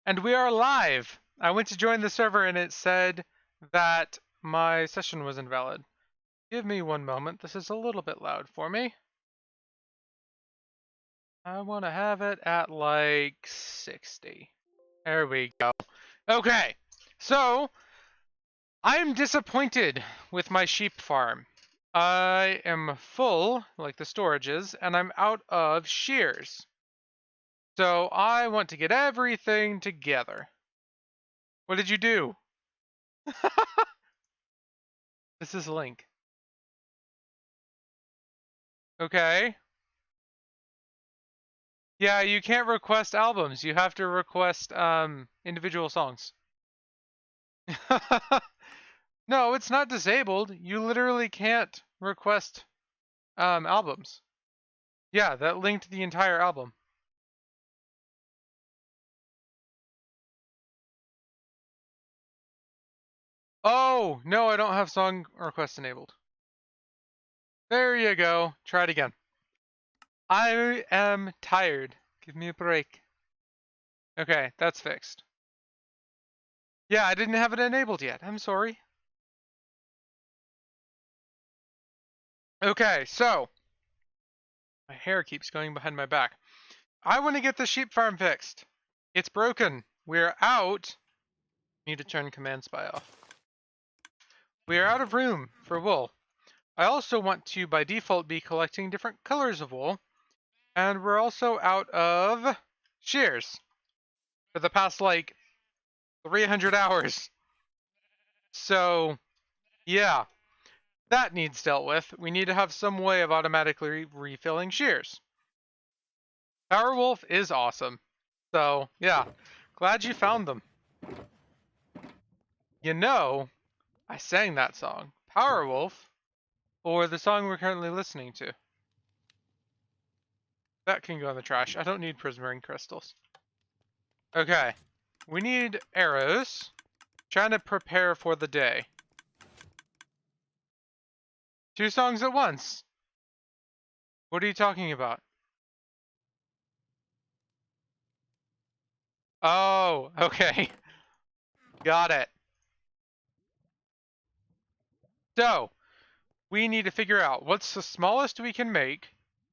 And we are live! I went to join the server and it said that my session was invalid. Give me one moment. This is a little bit loud for me. I want to have it at like 60. There we go. Okay, so I'm disappointed with my sheep farm. I am full, like the storage is, and I'm out of shears. So I want to get everything together. What did you do? This is Link. Okay. Yeah, you can't request albums. You have to request individual songs. No, it's not disabled. You literally can't request albums. Yeah, that linked the entire album. Oh, no, I don't have song requests enabled. There you go. Try it again. I am tired. Give me a break. Okay, that's fixed. Yeah, I didn't have it enabled yet. I'm sorry. Okay, so my hair keeps going behind my back. I want to get the sheep farm fixed. It's broken. We're out. Need to turn command spy off. We are out of room for wool. I also want to, by default, be collecting different colors of wool. And we're also out of shears for the past, like, 300 hours. So, yeah, that needs dealt with. We need to have some way of automatically refilling shears. Powerwolf is awesome. So, yeah, glad you found them. You know, I sang that song, Powerwolf, or the song we're currently listening to. That can go in the trash. I don't need prismarine crystals. Okay, we need arrows. Trying to prepare for the day. 2 songs at once. What are you talking about? Oh, okay. Got it. So, we need to figure out what's the smallest we can make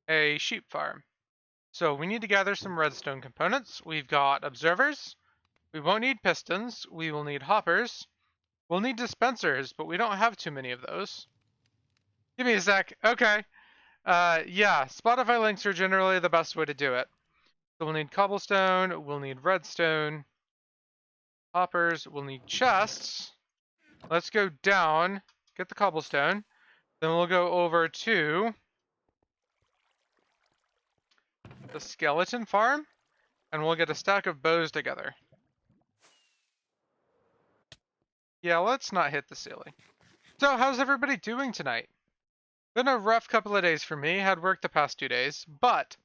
a sheep farm. So we need to gather some redstone components. We've got observers. We won't need pistons. We will need hoppers. We'll need dispensers, but we don't have too many of those. Give me a sec. Okay. Yeah, Spotify links are generally the best way to do it. So we'll need cobblestone. We'll need redstone. Hoppers. We'll need chests. Let's go down, get the cobblestone. Then we'll go over to the skeleton farm, and we'll get a stack of bows together. Yeah, let's not hit the ceiling. So, how's everybody doing tonight? Been a rough couple of days for me. Had work the past 2 days, but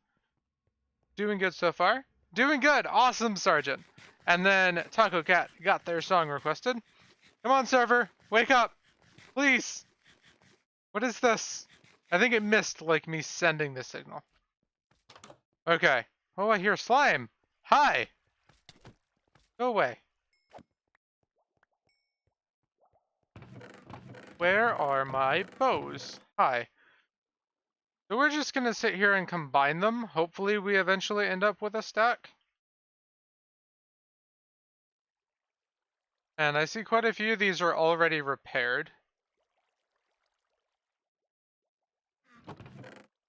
doing good so far. Doing good. Awesome, Sergeant. And then Taco Cat got their song requested. Come on, server. Wake up. Please. What is this? I think it missed, like, me sending the signal. Okay. Oh, I hear slime. Hi. Go away. Where are my bows? Hi. So we're just gonna sit here and combine them. Hopefully we eventually end up with a stack. And I see quite a few of these are already repaired.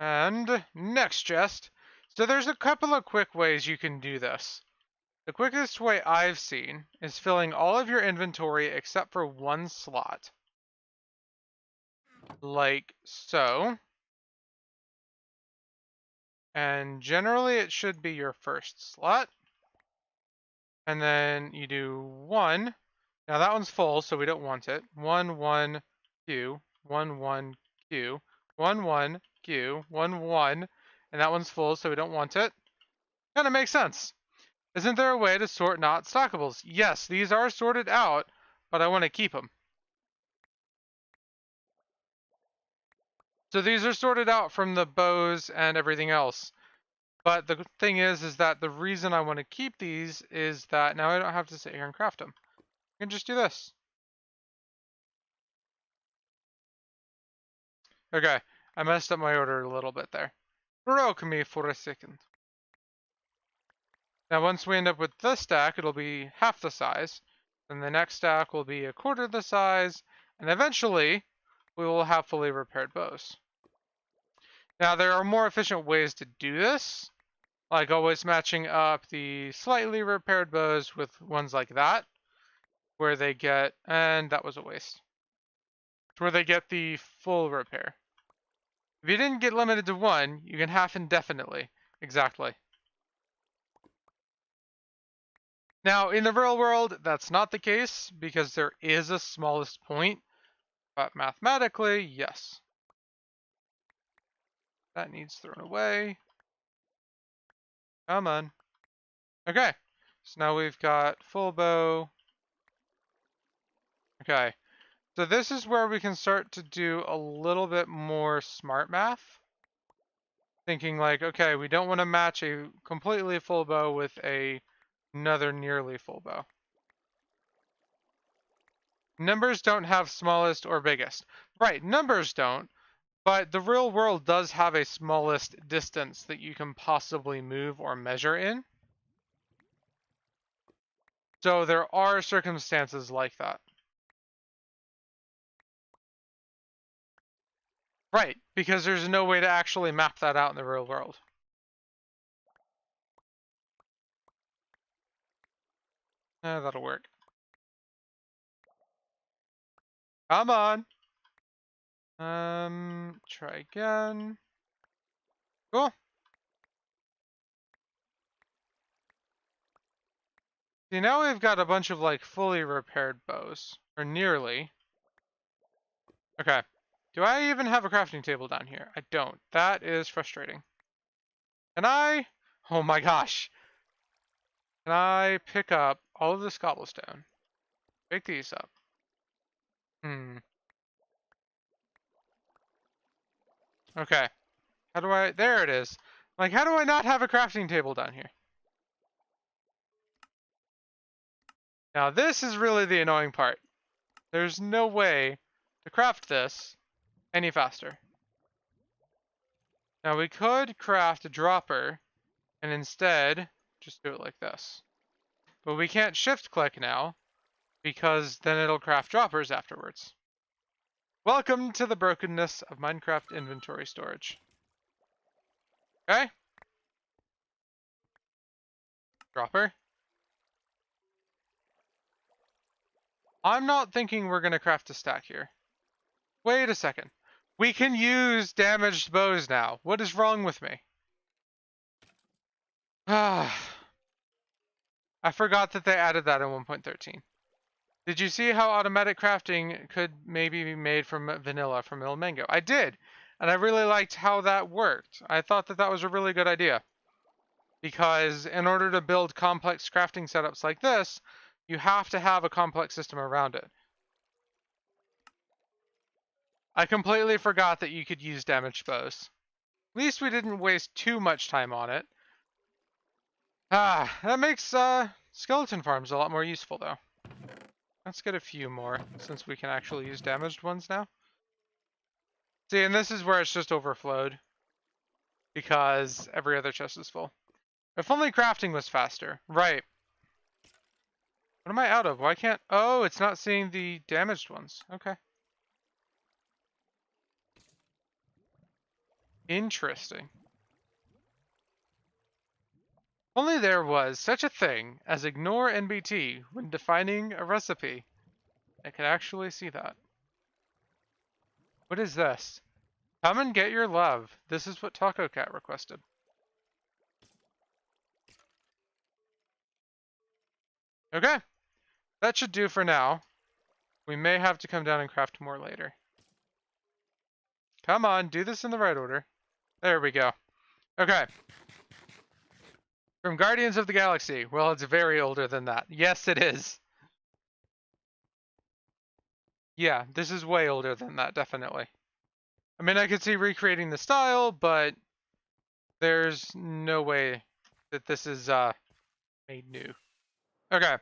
And next chest. So there's a couple of quick ways you can do this. The quickest way I've seen is filling all of your inventory except for one slot. Like so. And generally it should be your first slot. And then you do 1. Now that one's full, so we don't want it. 1, 1, Q, 1, 1, Q, 1, 1, Q, 1, 1. And that one's full, so we don't want it. Kind of makes sense. Isn't there a way to sort not stockables? Yes, these are sorted out, but I want to keep them. So these are sorted out from the bows and everything else. But the thing is that the reason I want to keep these is that now I don't have to sit here and craft them. I can just do this. Okay, I messed up my order a little bit there. Broke me for a second. Now once we end up with this stack, it'll be half the size. Then the next stack will be a quarter the size. And eventually, we will have fully repaired bows. Now there are more efficient ways to do this, like always matching up the slightly repaired bows with ones like that, where they get, and that was a waste, where they get the full repair. If you didn't get limited to one, you can half indefinitely. Exactly. Now, in the real world, that's not the case, because there is a smallest point, but mathematically, yes. That needs thrown away. Come on. Okay, so now we've got full bow. Okay, so this is where we can start to do a little bit more smart math. Thinking like, okay, we don't want to match a completely full bow with another nearly full bow. Numbers don't have smallest or biggest. Right, numbers don't, but the real world does have a smallest distance that you can possibly move or measure in. So there are circumstances like that. Right, because there's no way to actually map that out in the real world. That'll work. Come on. Try again. Cool. See, now we've got a bunch of like fully repaired bows, or nearly. Okay. Do I even have a crafting table down here? I don't. That is frustrating. Can I? Oh my gosh. Can I pick up all of this cobblestone? Pick these up. Okay. How do I? There it is. Like, how do I not have a crafting table down here? Now, this is really the annoying part. There's no way to craft this any faster. Now, we could craft a dropper and instead just do it like this. But we can't shift click now because then it'll craft droppers afterwards. Welcome to the brokenness of Minecraft inventory storage. Okay? Dropper. I'm not thinking we're going to craft a stack here. Wait a second. We can use damaged bows now. What is wrong with me? Ah. I forgot that they added that in 1.13. Did you see how automatic crafting could maybe be made from vanilla from Il Mango? I did, and I really liked how that worked. I thought that that was a really good idea. Because in order to build complex crafting setups like this, you have to have a complex system around it. I completely forgot that you could use damaged bows. At least we didn't waste too much time on it. Ah, that makes skeleton farms a lot more useful though. Let's get a few more, since we can actually use damaged ones now. See, and this is where it's just overflowed. Because every other chest is full. If only crafting was faster. Right. What am I out of? Why can't... Oh, it's not seeing the damaged ones. Okay. Interesting. Only there was such a thing as ignore NBT when defining a recipe. I could actually see that. What is this? Come and get your love. This is what Taco Cat requested. Okay. That should do for now. We may have to come down and craft more later. Come on, do this in the right order. There we go. Okay. From Guardians of the Galaxy. Well, it's very older than that. Yes, it is. Yeah, this is way older than that, definitely. I mean, I could see recreating the style, but There's no way that this is made new. Okay,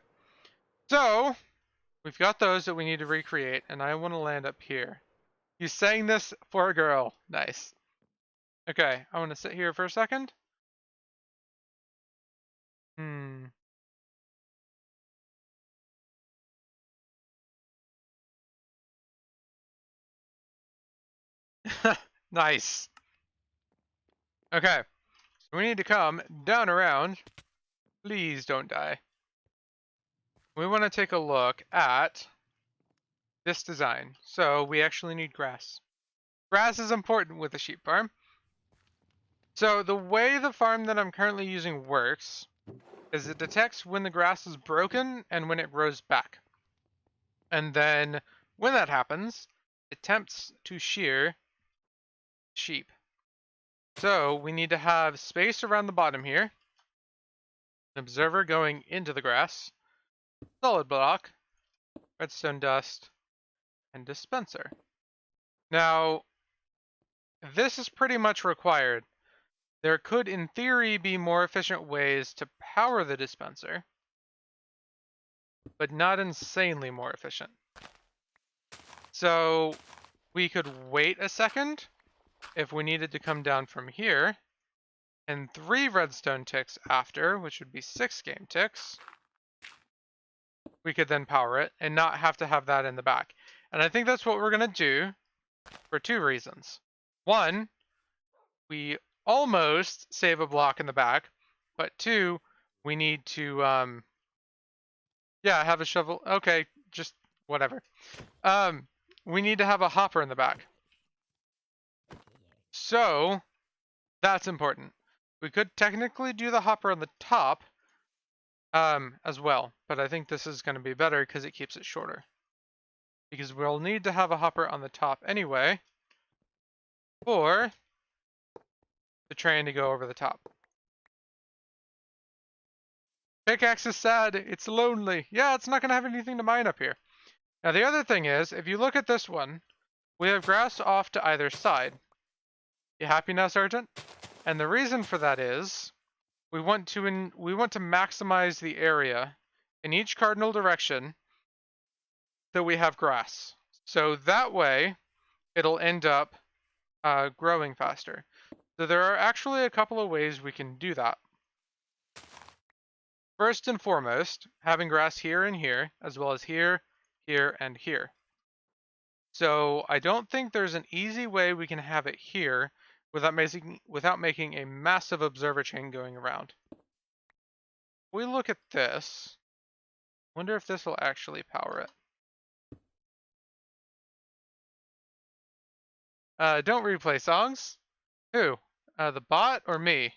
so we've got those that we need to recreate, and I want to land up here. You sang this for a girl. Nice. Okay, I want to sit here for a second. Hmm. Nice. Okay, so we need to come down around. Please don't die. We want to take a look at this design. So we actually need grass. Grass is important with a sheep farm. So the way the farm that I'm currently using works is it detects when the grass is broken and when it grows back. And then when that happens, it attempts to shear sheep. So we need to have space around the bottom here, an observer going into the grass, solid block, redstone dust, and dispenser. Now, this is pretty much required. There could, in theory, be more efficient ways to power the dispenser, but not insanely more efficient. So we could wait a second if we needed to come down from here, and 3 redstone ticks after, which would be 6 game ticks, we could then power it and not have to have that in the back. And I think that's what we're going to do for 2 reasons. One, we almost save a block in the back, but 2, we need to, yeah, have a shovel. Okay, just whatever. We need to have a hopper in the back. So, that's important. We could technically do the hopper on the top, as well, but I think this is going to be better because it keeps it shorter. Because we'll need to have a hopper on the top anyway for the train to go over the top. Pickaxe is sad. It's lonely. Yeah, it's not going to have anything to mine up here. Now, the other thing is, if you look at this one, we have grass off to either side. You happy now, Sergeant? And the reason for that is we want to maximize the area in each cardinal direction that we have grass. So that way, it'll end up growing faster. So there are actually a couple of ways we can do that. First and foremost, having grass here and here, as well as here, here, and here. So I don't think there's an easy way we can have it here without making a massive observer chain going around. If we look at this, wonder if this will actually power it. Don't replay songs. Who? The bot or me?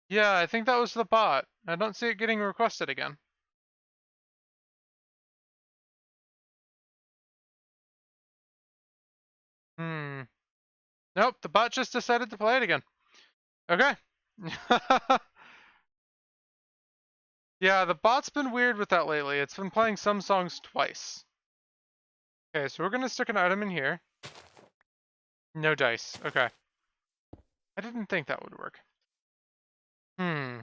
Yeah, I think that was the bot. I don't see it getting requested again. Hmm. Nope, the bot just decided to play it again. Okay. Yeah, the bot's been weird with that lately. It's been playing some songs twice. Okay, so we're gonna stick an item in here. No dice. Okay. I didn't think that would work. Hmm.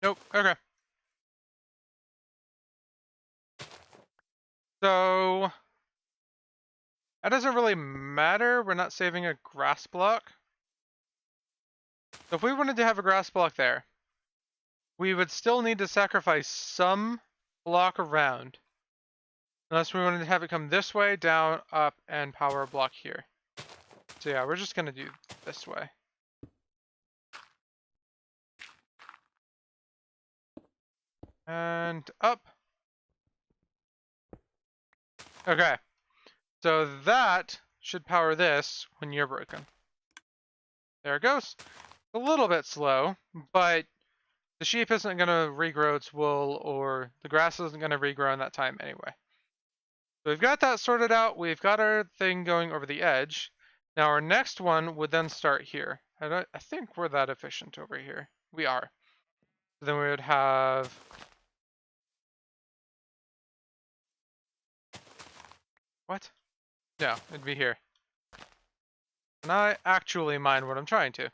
Nope. Okay. So that doesn't really matter. We're not saving a grass block. So if we wanted to have a grass block there, we would still need to sacrifice some block around. Unless we wanted to have it come this way, down, up, and power a block here. So yeah, we're just gonna do this way. And up. Okay. So that should power this when you're broken. There it goes. A little bit slow, but the sheep isn't going to regrow its wool, or the grass isn't going to regrow in that time anyway. So we've got that sorted out. We've got our thing going over the edge. Now our next one would then start here. I think we're that efficient over here. We are. Then we would have... What? No, it'd be here. And I actually mine what I'm trying to.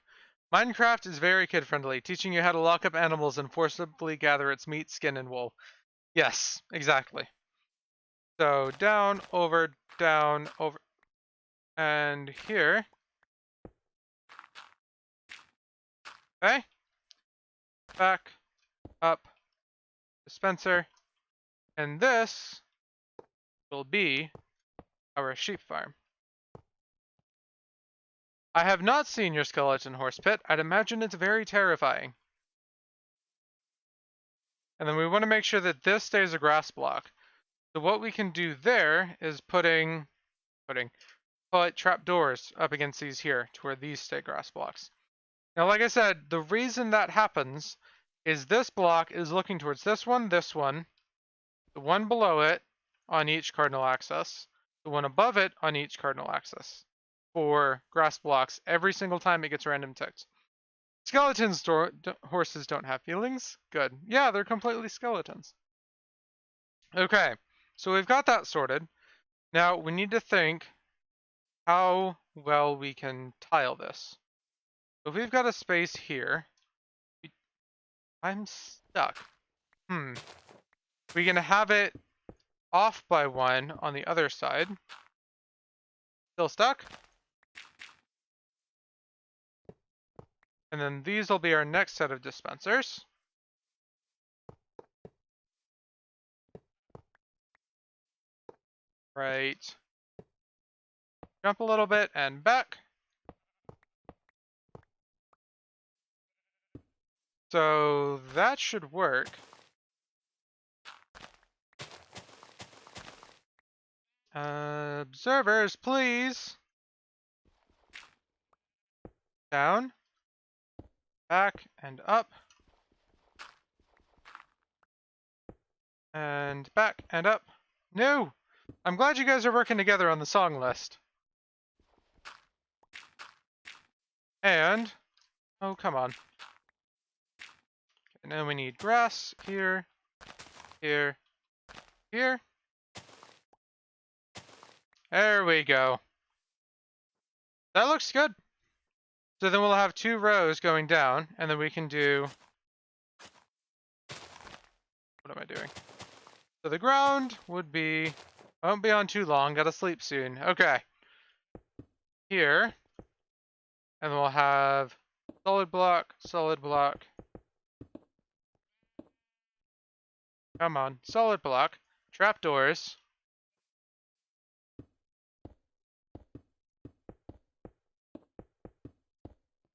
Minecraft is very kid-friendly, teaching you how to lock up animals and forcibly gather its meat, skin, and wool. Yes, exactly. So down, over, and here. Okay. Back, up, dispenser, and this will be our sheep farm. I have not seen your skeleton horse pit. I'd imagine it's very terrifying. And then we want to make sure that this stays a grass block. So what we can do there is put trapdoors up against these here to where these stay grass blocks. Now, like I said, the reason that happens is this block is looking towards this one, the one below it on each cardinal axis, the one above it on each cardinal axis for grass blocks every single time it gets random ticked. Horses don't have feelings. Good. Yeah, they're completely skeletons. Okay, so we've got that sorted. Now we need to think how well we can tile this. So if we've got a space here, I'm stuck. We're gonna have it off by one on the other side. Still stuck? And then these will be our next set of dispensers. Right. Jump a little bit and back. So that should work. Observers, please. Down. Back and up. And back and up. No! I'm glad you guys are working together on the song list. And... Oh, come on. And then we need grass here, here, here. There we go. That looks good. So then we'll have 2 rows going down, and then we can do... What am I doing? So the ground would be... Won't be on too long, gotta sleep soon. Okay. Here. And we'll have solid block, solid block. Come on, solid block. Trapdoors.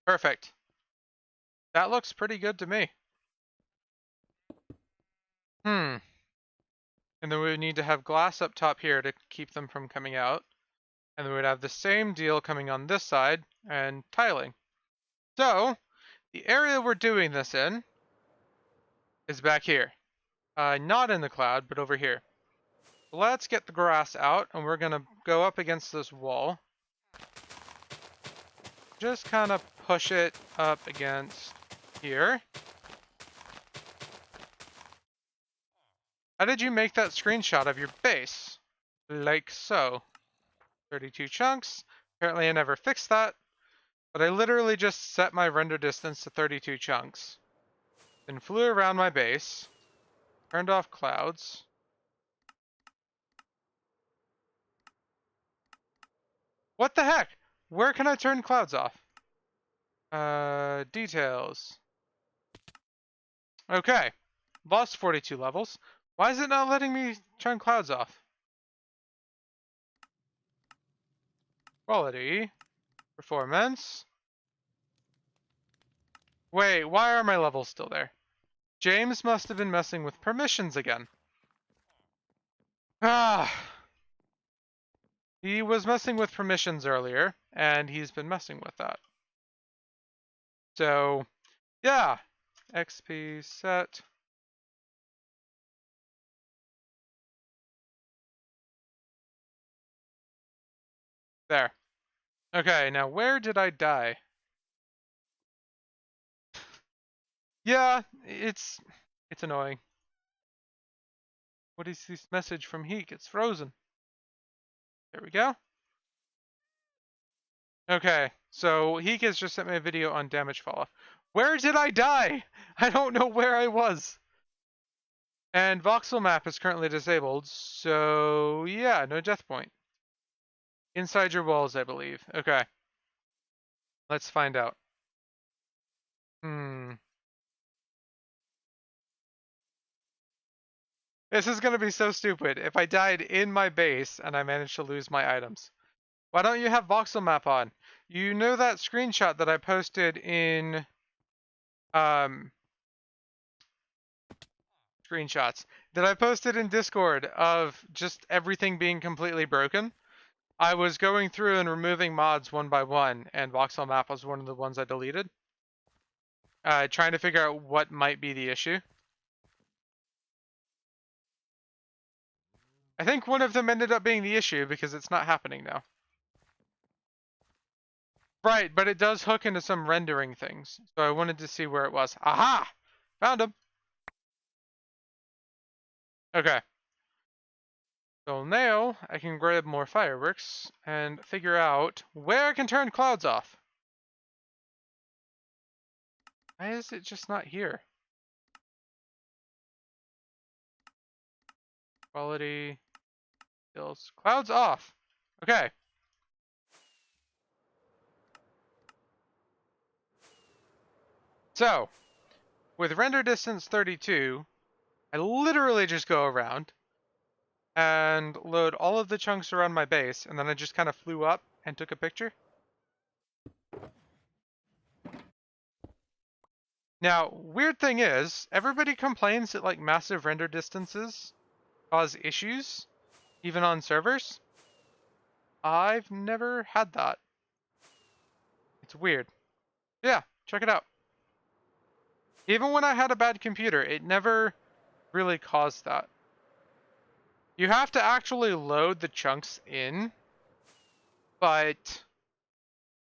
Perfect. That looks pretty good to me. And then we would need to have glass up top here to keep them from coming out. And then we would have the same deal coming on this side and tiling. So, the area we're doing this in is back here. Not in the cloud, but over here. So let's get the grass out, and we're going to go up against this wall. Just kind of push it up against here. How did you make that screenshot of your base? Like so. 32 chunks. Apparently I never fixed that. But I literally just set my render distance to 32 chunks. Then flew around my base. Turned off clouds. What the heck? Where can I turn clouds off? Details. Okay. Lost 42 levels. Why is it not letting me turn clouds off? Quality. Performance. Wait, why are my levels still there? James must have been messing with permissions again. Ah. He was messing with permissions earlier, and he's been messing with that. So, yeah. XP set. There. Okay, now where did I die? Yeah, it's annoying. What is this message from Heek? It's frozen. There we go. Okay, so Heek has just sent me a video on damage falloff. Where did I die? I don't know where I was. And voxel map is currently disabled, so yeah, no death point. Inside your walls, I believe. Okay. Let's find out. This is gonna be so stupid. If I died in my base and I managed to lose my items. Why don't you have voxel map on? You know that screenshot that I posted in um screenshots that I posted in Discord of just everything being completely broken? I was going through and removing mods one by one, and voxel map was one of the ones I deleted. Trying to figure out what might be the issue. I think one of them ended up being the issue because it's not happening now. Right, but it does hook into some rendering things. So I wanted to see where it was. Aha! Found him! Okay. So now I can grab more fireworks and figure out where I can turn clouds off. Why is it just not here? Quality, skills, clouds off. Okay. So, with render distance 32, I literally just go around and load all of the chunks around my base, and then I just kind of flew up and took a picture. Now, weird thing is, everybody complains that like massive render distances cause issues, even on servers. I've never had that. It's weird. Yeah, check it out. Even when I had a bad computer, it never really caused that. You have to actually load the chunks in, but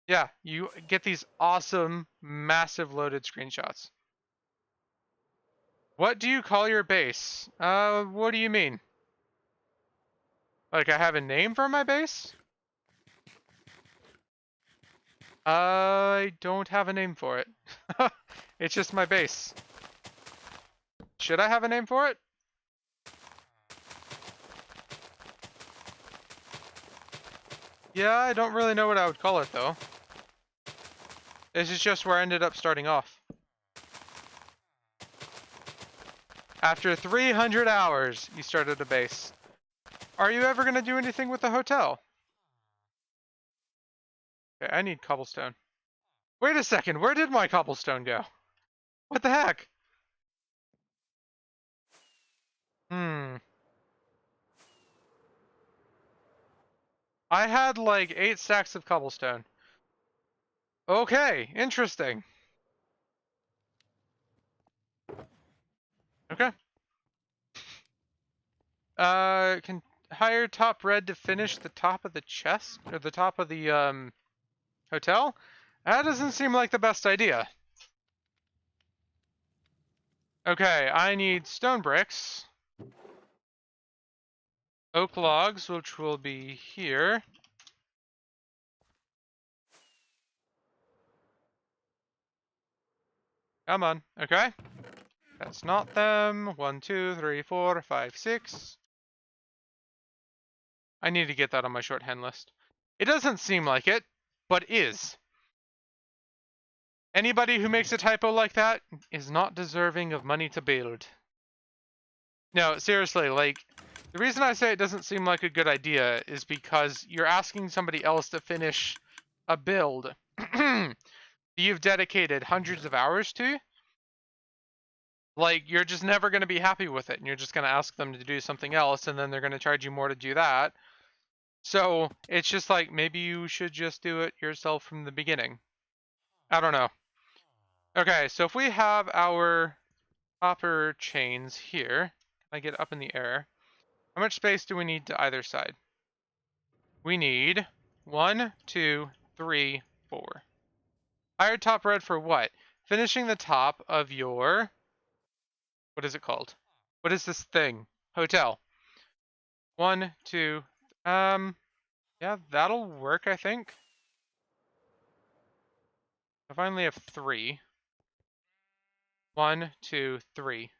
yeah, you get these awesome, massive loaded screenshots. What do you call your base? What do you mean? Like I have a name for my base? I don't have a name for it. It's just my base. Should I have a name for it? Yeah, I don't really know what I would call it though. This is just where I ended up starting off. After 300 hours, you started a base. Are you ever going to do anything with the hotel? Okay, I need cobblestone. Wait a second, where did my cobblestone go? What the heck? I had like 8 stacks of cobblestone. Okay, interesting. Okay. Can hire top red to finish the top of the chest or the top of the hotel? That doesn't seem like the best idea. Okay, I need stone bricks. Oak logs, which will be here. Come on. Okay. That's not them. 1, 2, 3, 4, 5, 6. I need to get that on my shorthand list. It doesn't seem like it, but is. Anybody who makes a typo like that is not deserving of money to build. No, seriously, like, the reason I say it doesn't seem like a good idea is because you're asking somebody else to finish a build you've dedicated hundreds of hours to. Like, you're just never going to be happy with it, and you're just going to ask them to do something else, and then they're going to charge you more to do that. So, it's just like, maybe you should just do it yourself from the beginning. I don't know. Okay, so if we have our copper chains here, can I get up in the air? How much space do we need to either side? We need 1, 2, 3, 4. Higher top red for what? finishing the top of your, what is it called? What is this thing? Hotel. 1, 2, yeah, that'll work, I think. I finally have 3. 1, 2, 3.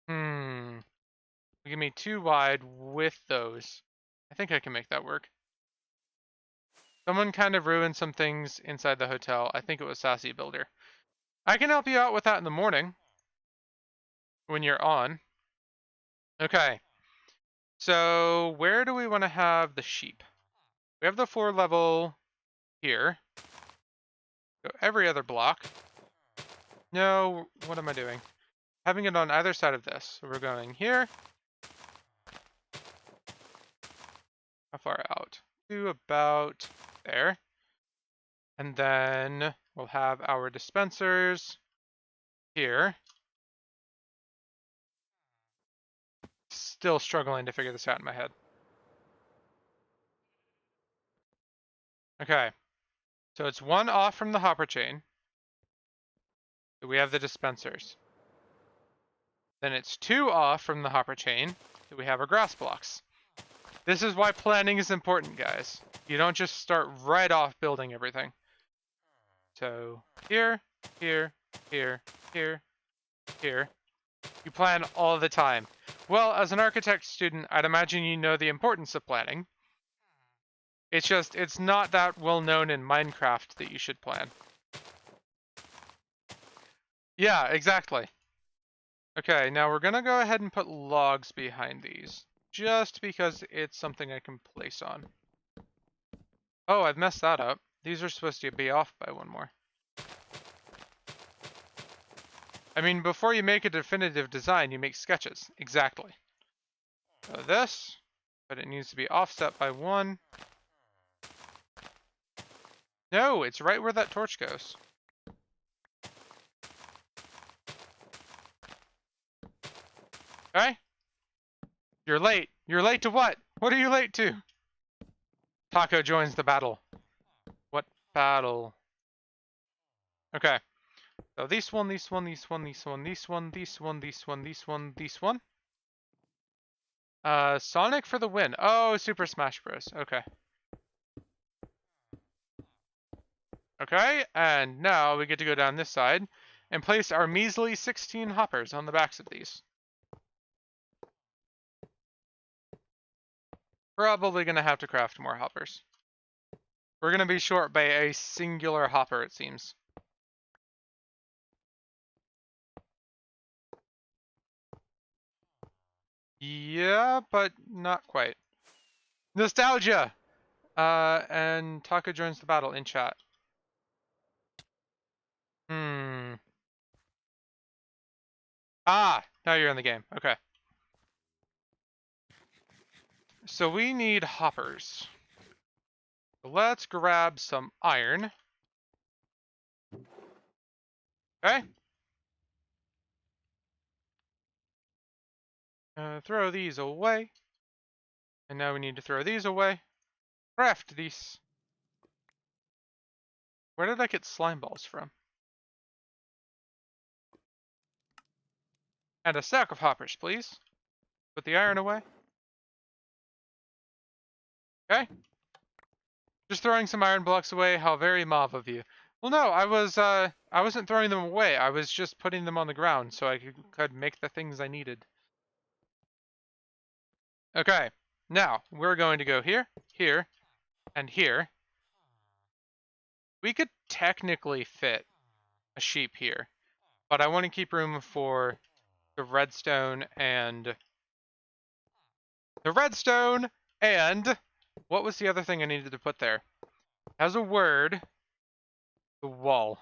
Give me 2 wide with those. I think I can make that work. Someone kind of ruined some things inside the hotel. I think it was Sassy Builder. I can help you out with that in the morning when you're on. Okay. So where do we want to have the sheep? We have the floor level here. So every other block. No, what am I doing? Having it on either side of this. So we're going here. How far out? To about there. And then we'll have our dispensers here. Still struggling to figure this out in my head. Okay. So it's 1 off from the hopper chain. So we have the dispensers. Then it's 2 off from the hopper chain. So we have our grass blocks. This is why planning is important, guys. You don't just start right off building everything. So here, here, here, here, here. You plan all the time. Well, as an architect student, I'd imagine you know the importance of planning. It's just, it's not that well known in Minecraft that you should plan. Yeah, exactly. Okay, now we're gonna go ahead and put logs behind these, just because it's something I can place on. Oh, I've messed that up. These are supposed to be off by 1 more. I mean, before you make a definitive design, you make sketches. Exactly. So this, but it needs to be offset by 1. No, it's right where that torch goes. Okay? You're late. You're late to what? What are you late to? Taco joins the battle. What battle? Okay. So this one, this one, this one, this one, this one, this one, this one, this one, this one. Sonic for the win. Oh, Super Smash Bros. Okay. Okay, and now we get to go down this side and place our measly 16 hoppers on the backs of these. Probably gonna have to craft more hoppers. We're gonna be short by a singular hopper, it seems. Yeah, but not quite. Nostalgia! And Taco joins the battle in chat. Ah, now you're in the game. Okay. So we need hoppers. Let's grab some iron. Okay. Throw these away. And now we need to throw these away. Craft these. Where did I get slime balls from? And a stack of hoppers, please. Put the iron away. Okay. Just throwing some iron blocks away. How very mauve of you. Well, no, I wasn't throwing them away. I was just putting them on the ground so I could make the things I needed. Okay. Now, we're going to go here, here, and here. We could technically fit a sheep here, but I want to keep room for the redstone and what was the other thing I needed to put there? As a word, the wall.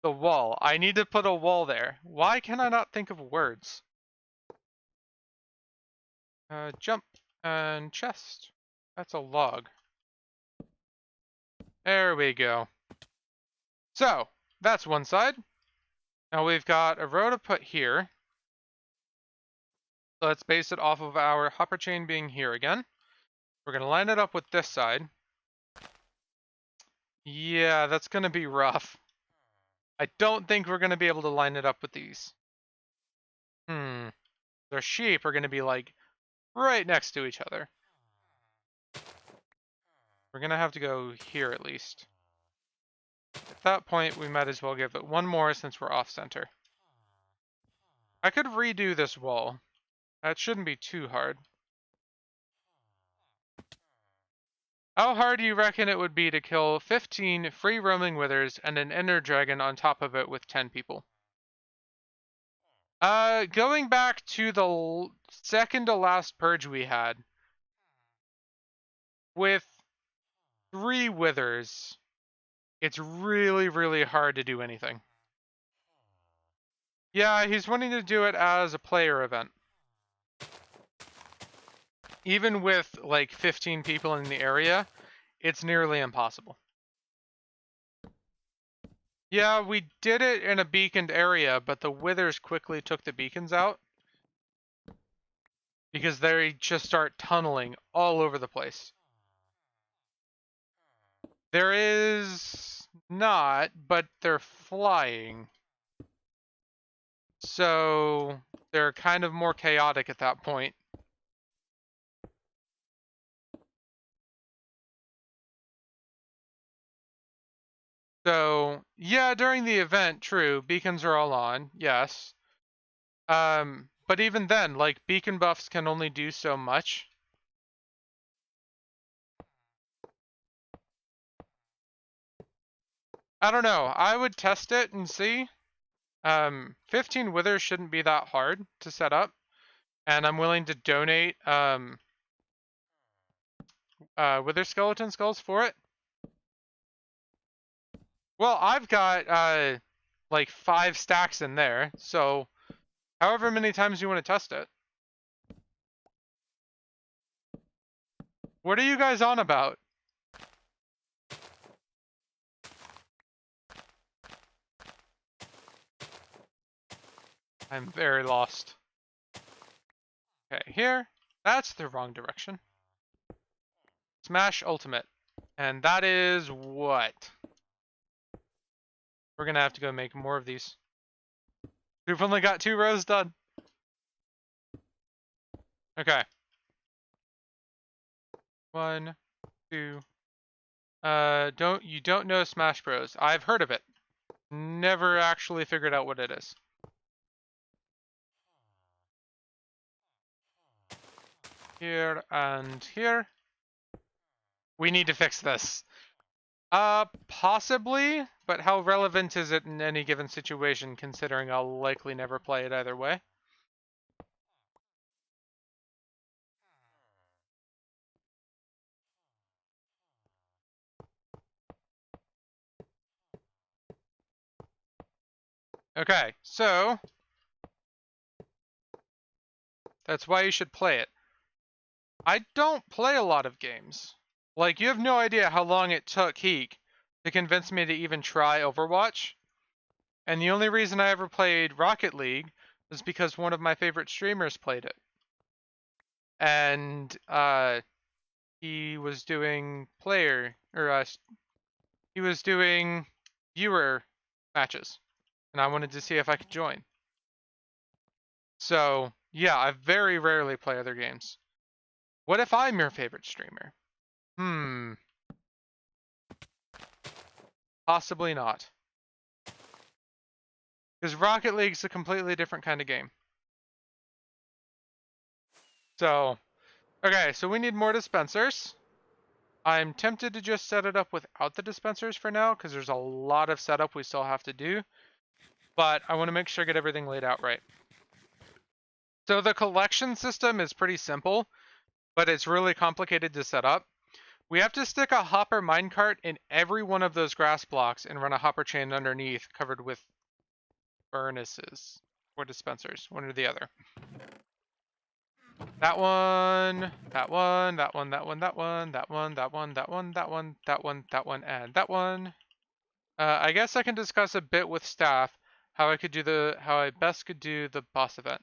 The wall. I need to put a wall there. Why can I not think of words? Jump and chest. That's a log. There we go. So, that's one side. Now we've got a row to put here. Let's base it off of our hopper chain being here again. We're going to line it up with this side. Yeah, that's going to be rough. I don't think we're going to be able to line it up with these. Their sheep are going to be like right next to each other. We're going to have to go here at least. At that point, we might as well give it one more since we're off center. I could redo this wall. That shouldn't be too hard. How hard do you reckon it would be to kill 15 free roaming withers and an ender dragon on top of it with 10 people? Going back to the second to last purge we had, with 3 withers, it's really, really hard to do anything. Yeah, he's wanting to do it as a player event. Even with like 15 people in the area, it's nearly impossible. Yeah, we did it in a beaconed area, but the withers quickly took the beacons out. Because they just start tunneling all over the place. There is not, but they're flying. So they're kind of more chaotic at that point. So yeah, during the event, true, beacons are all on, yes. But even then, like beacon buffs can only do so much. I don't know. I would test it and see. 15 withers shouldn't be that hard to set up, and I'm willing to donate wither skeleton skulls for it. Well, I've got like 5 stacks in there, so however many times you want to test it. What are you guys on about? I'm very lost. Okay, here. That's the wrong direction. Smash ultimate. And that is what? We're gonna have to go make more of these. We've only got 2 rows done. Okay. 1, 2. You don't know Smash Bros. I've heard of it. Never actually figured out what it is. Here and here. We need to fix this. Possibly, but how relevant is it in any given situation, considering I'll likely never play it either way? Okay, so that's why you should play it. I don't play a lot of games. Like, you have no idea how long it took Heek to convince me to even try Overwatch. And the only reason I ever played Rocket League was because one of my favorite streamers played it. And he was doing he was doing viewer matches, and I wanted to see if I could join. So yeah, I very rarely play other games. What if I'm your favorite streamer? Possibly not. Because Rocket League's a completely different kind of game. So, okay, so we need more dispensers. I'm tempted to just set it up without the dispensers for now, because there's a lot of setup we still have to do. But I want to make sure I get everything laid out right. So the collection system is pretty simple, but it's really complicated to set up. We have to stick a hopper minecart in every one of those grass blocks and run a hopper chain underneath covered with furnaces or dispensers, one or the other. That one, that one, that one, that one, that one, that one, that one, that one, that one, that one, that one, and that one. I guess I can discuss a bit with staff how I best could do the boss event.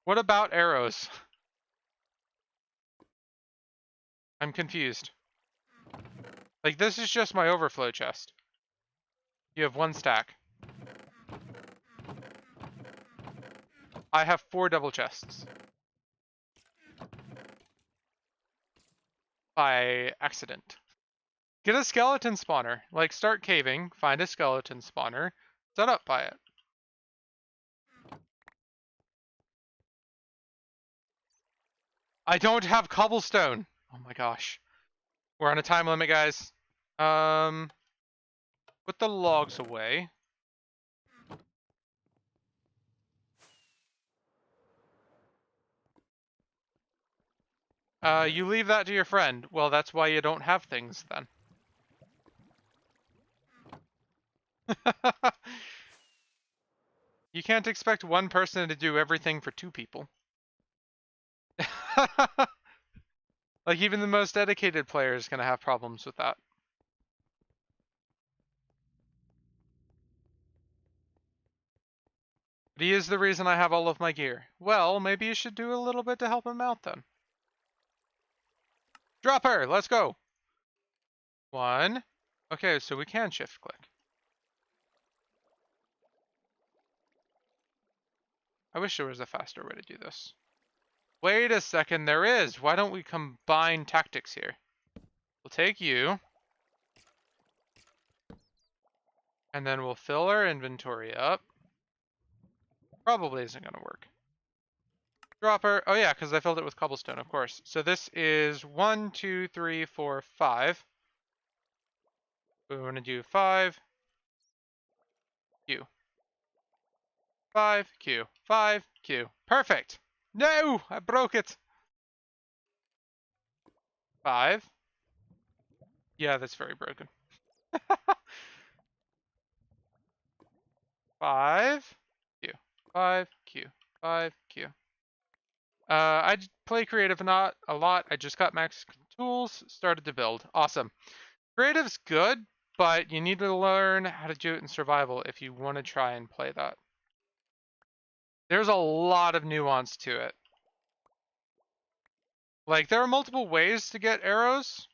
What about arrows? I'm confused. Like, this is just my overflow chest. You have 1 stack. I have 4 double chests. By accident. Get a skeleton spawner. Like, start caving, find a skeleton spawner, set up by it. I don't have cobblestone. Oh my gosh. We're on a time limit, guys. Put the logs away. You leave that to your friend. Well, that's why you don't have things then. You can't expect one person to do everything for 2 people. Like, even the most dedicated player is going to have problems with that. But he is the reason I have all of my gear. Well, maybe you should do a little bit to help him out then. Drop her! Let's go! 1. Okay, so we can shift click. I wish there was a faster way to do this. Wait a second, there is! Why don't we combine tactics here? We'll take you. And then we'll fill our inventory up. Probably isn't going to work. Dropper. Oh yeah, because I filled it with cobblestone, of course. So this is 1, 2, 3, 4, 5. We want to do 5. Q. 5, Q. 5, Q. Perfect! No! I broke it! 5. Yeah, that's very broken. 5, Q. 5, Q. 5, Q. I play creative not a lot. I just got max tools, started to build. Awesome. Creative's good, but you need to learn how to do it in survival if you want to try and play that. There's a lot of nuance to it. Like, there are multiple ways to get arrows.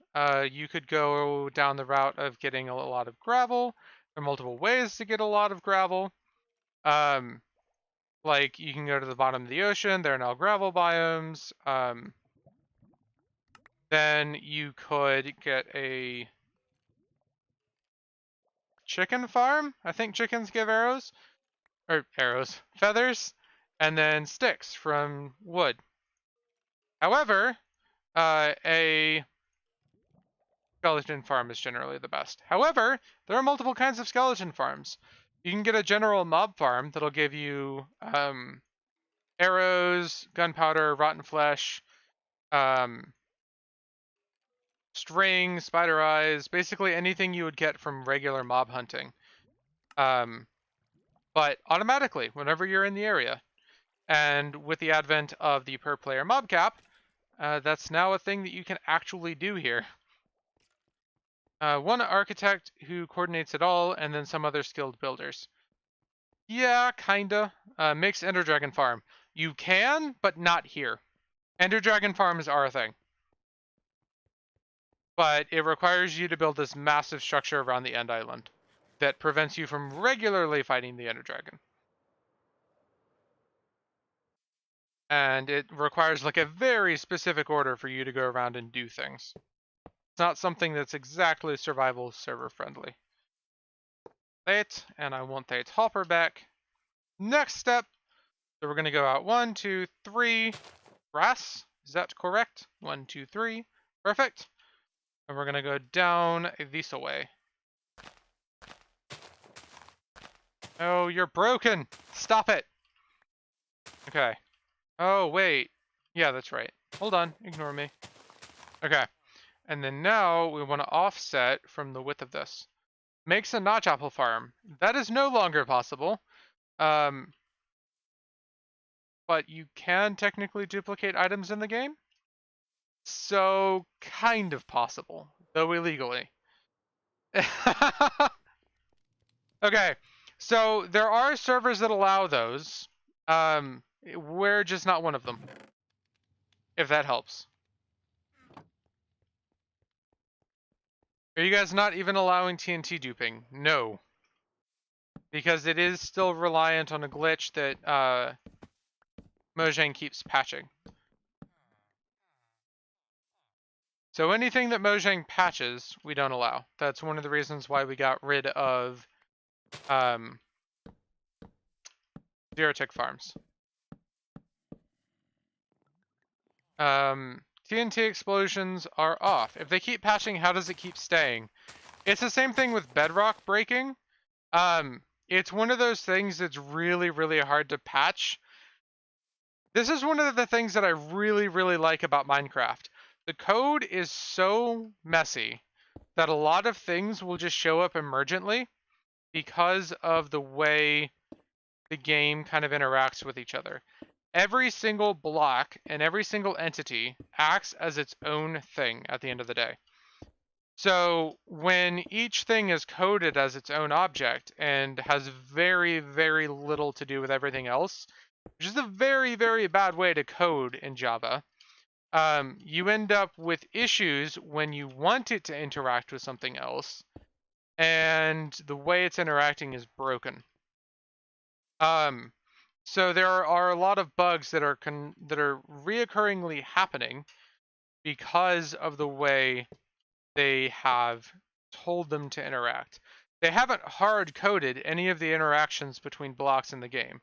You could go down the route of getting a lot of gravel. There are multiple ways to get a lot of gravel. Like, you can go to the bottom of the ocean. There are now gravel biomes. Then you could get a chicken farm. I think chickens give arrows. Or arrows. Feathers. And then sticks from wood. However, a skeleton farm is generally the best. However, there are multiple kinds of skeleton farms. You can get a general mob farm that'll give you arrows, gunpowder, rotten flesh, string, spider eyes, basically anything you would get from regular mob hunting. But automatically, whenever you're in the area. And with the advent of the per player mob cap, that's now a thing that you can actually do here. 1 architect who coordinates it all, and then some other skilled builders. Yeah, kinda. Mixed Ender Dragon Farm. You can, but not here. Ender Dragon Farms are a thing. But it requires you to build this massive structure around the end island that prevents you from regularly fighting the Ender Dragon. And it requires like a very specific order for you to go around and do things. It's not something that's exactly survival server friendly. That, and I want that hopper back. Next step. So we're gonna go out 1, 2, 3. Grass. Is that correct? 1, 2, 3. Perfect. And we're gonna go down this way. Oh, you're broken. Stop it. Okay. Oh, wait. Yeah, that's right. Hold on. Ignore me. Okay. And then now we want to offset from the width of this. Makes a notch apple farm. That is no longer possible. But you can technically duplicate items in the game. So, kind of possible, though illegally. Okay, so there are servers that allow those. We're just not one of them. If that helps. Are you guys not even allowing TNT duping? No. Because it is still reliant on a glitch that Mojang keeps patching. So anything that Mojang patches, we don't allow. That's one of the reasons why we got rid of zero tick farms. TNT explosions are off. If they keep patching, how does it keep staying? It's the same thing with bedrock breaking. It's one of those things that's really, really hard to patch. This is one of the things that I really, really like about Minecraft. The code is so messy that a lot of things will just show up emergently because of the way the game kind of interacts with each other. Every single block and every single entity acts as its own thing at the end of the day. So when each thing is coded as its own object and has very, very little to do with everything else, which is a very, very bad way to code in Java, you end up with issues when you want it to interact with something else, and the way it's interacting is broken. So there are a lot of bugs that are reoccurringly happening because of the way they have told them to interact. They haven't hard coded any of the interactions between blocks in the game.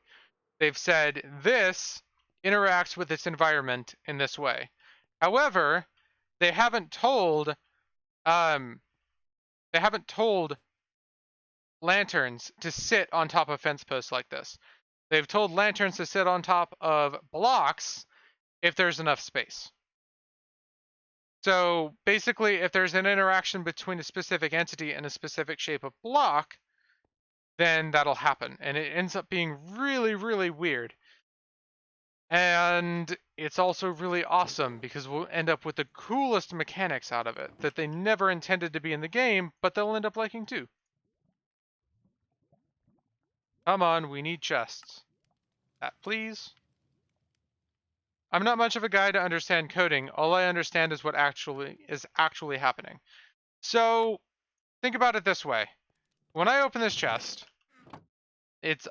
They've said this interacts with its environment in this way. However, they haven't told um, lanterns to sit on top of fence posts like this. They've told lanterns to sit on top of blocks if there's enough space. So basically, if there's an interaction between a specific entity and a specific shape of block, then that'll happen. And it ends up being really, really weird. And it's also really awesome because we'll end up with the coolest mechanics out of it that they never intended to be in the game, but they'll end up liking too. Come on, we need chests. That, please. I'm not much of a guy to understand coding. All I understand is what is actually happening. So think about it this way. When I open this chest, it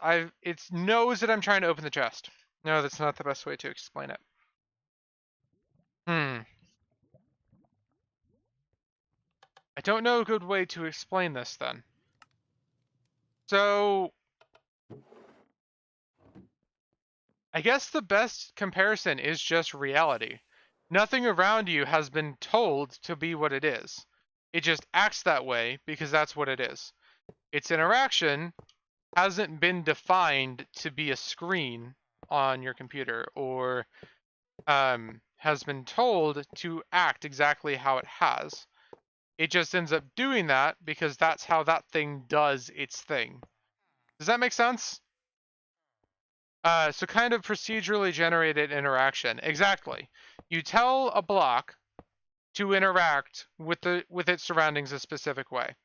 knows that I'm trying to open the chest. No, that's not the best way to explain it. I don't know a good way to explain this then. So I guess the best comparison is just reality. Nothing around you has been told to be what it is. It just acts that way because that's what it is. Its interaction hasn't been defined to be a screen on your computer or has been told to act exactly how it has. It just ends up doing that because that's how that thing does its thing. Does that make sense? So kind of procedurally generated interaction. Exactly. You tell a block to interact with its surroundings a specific way.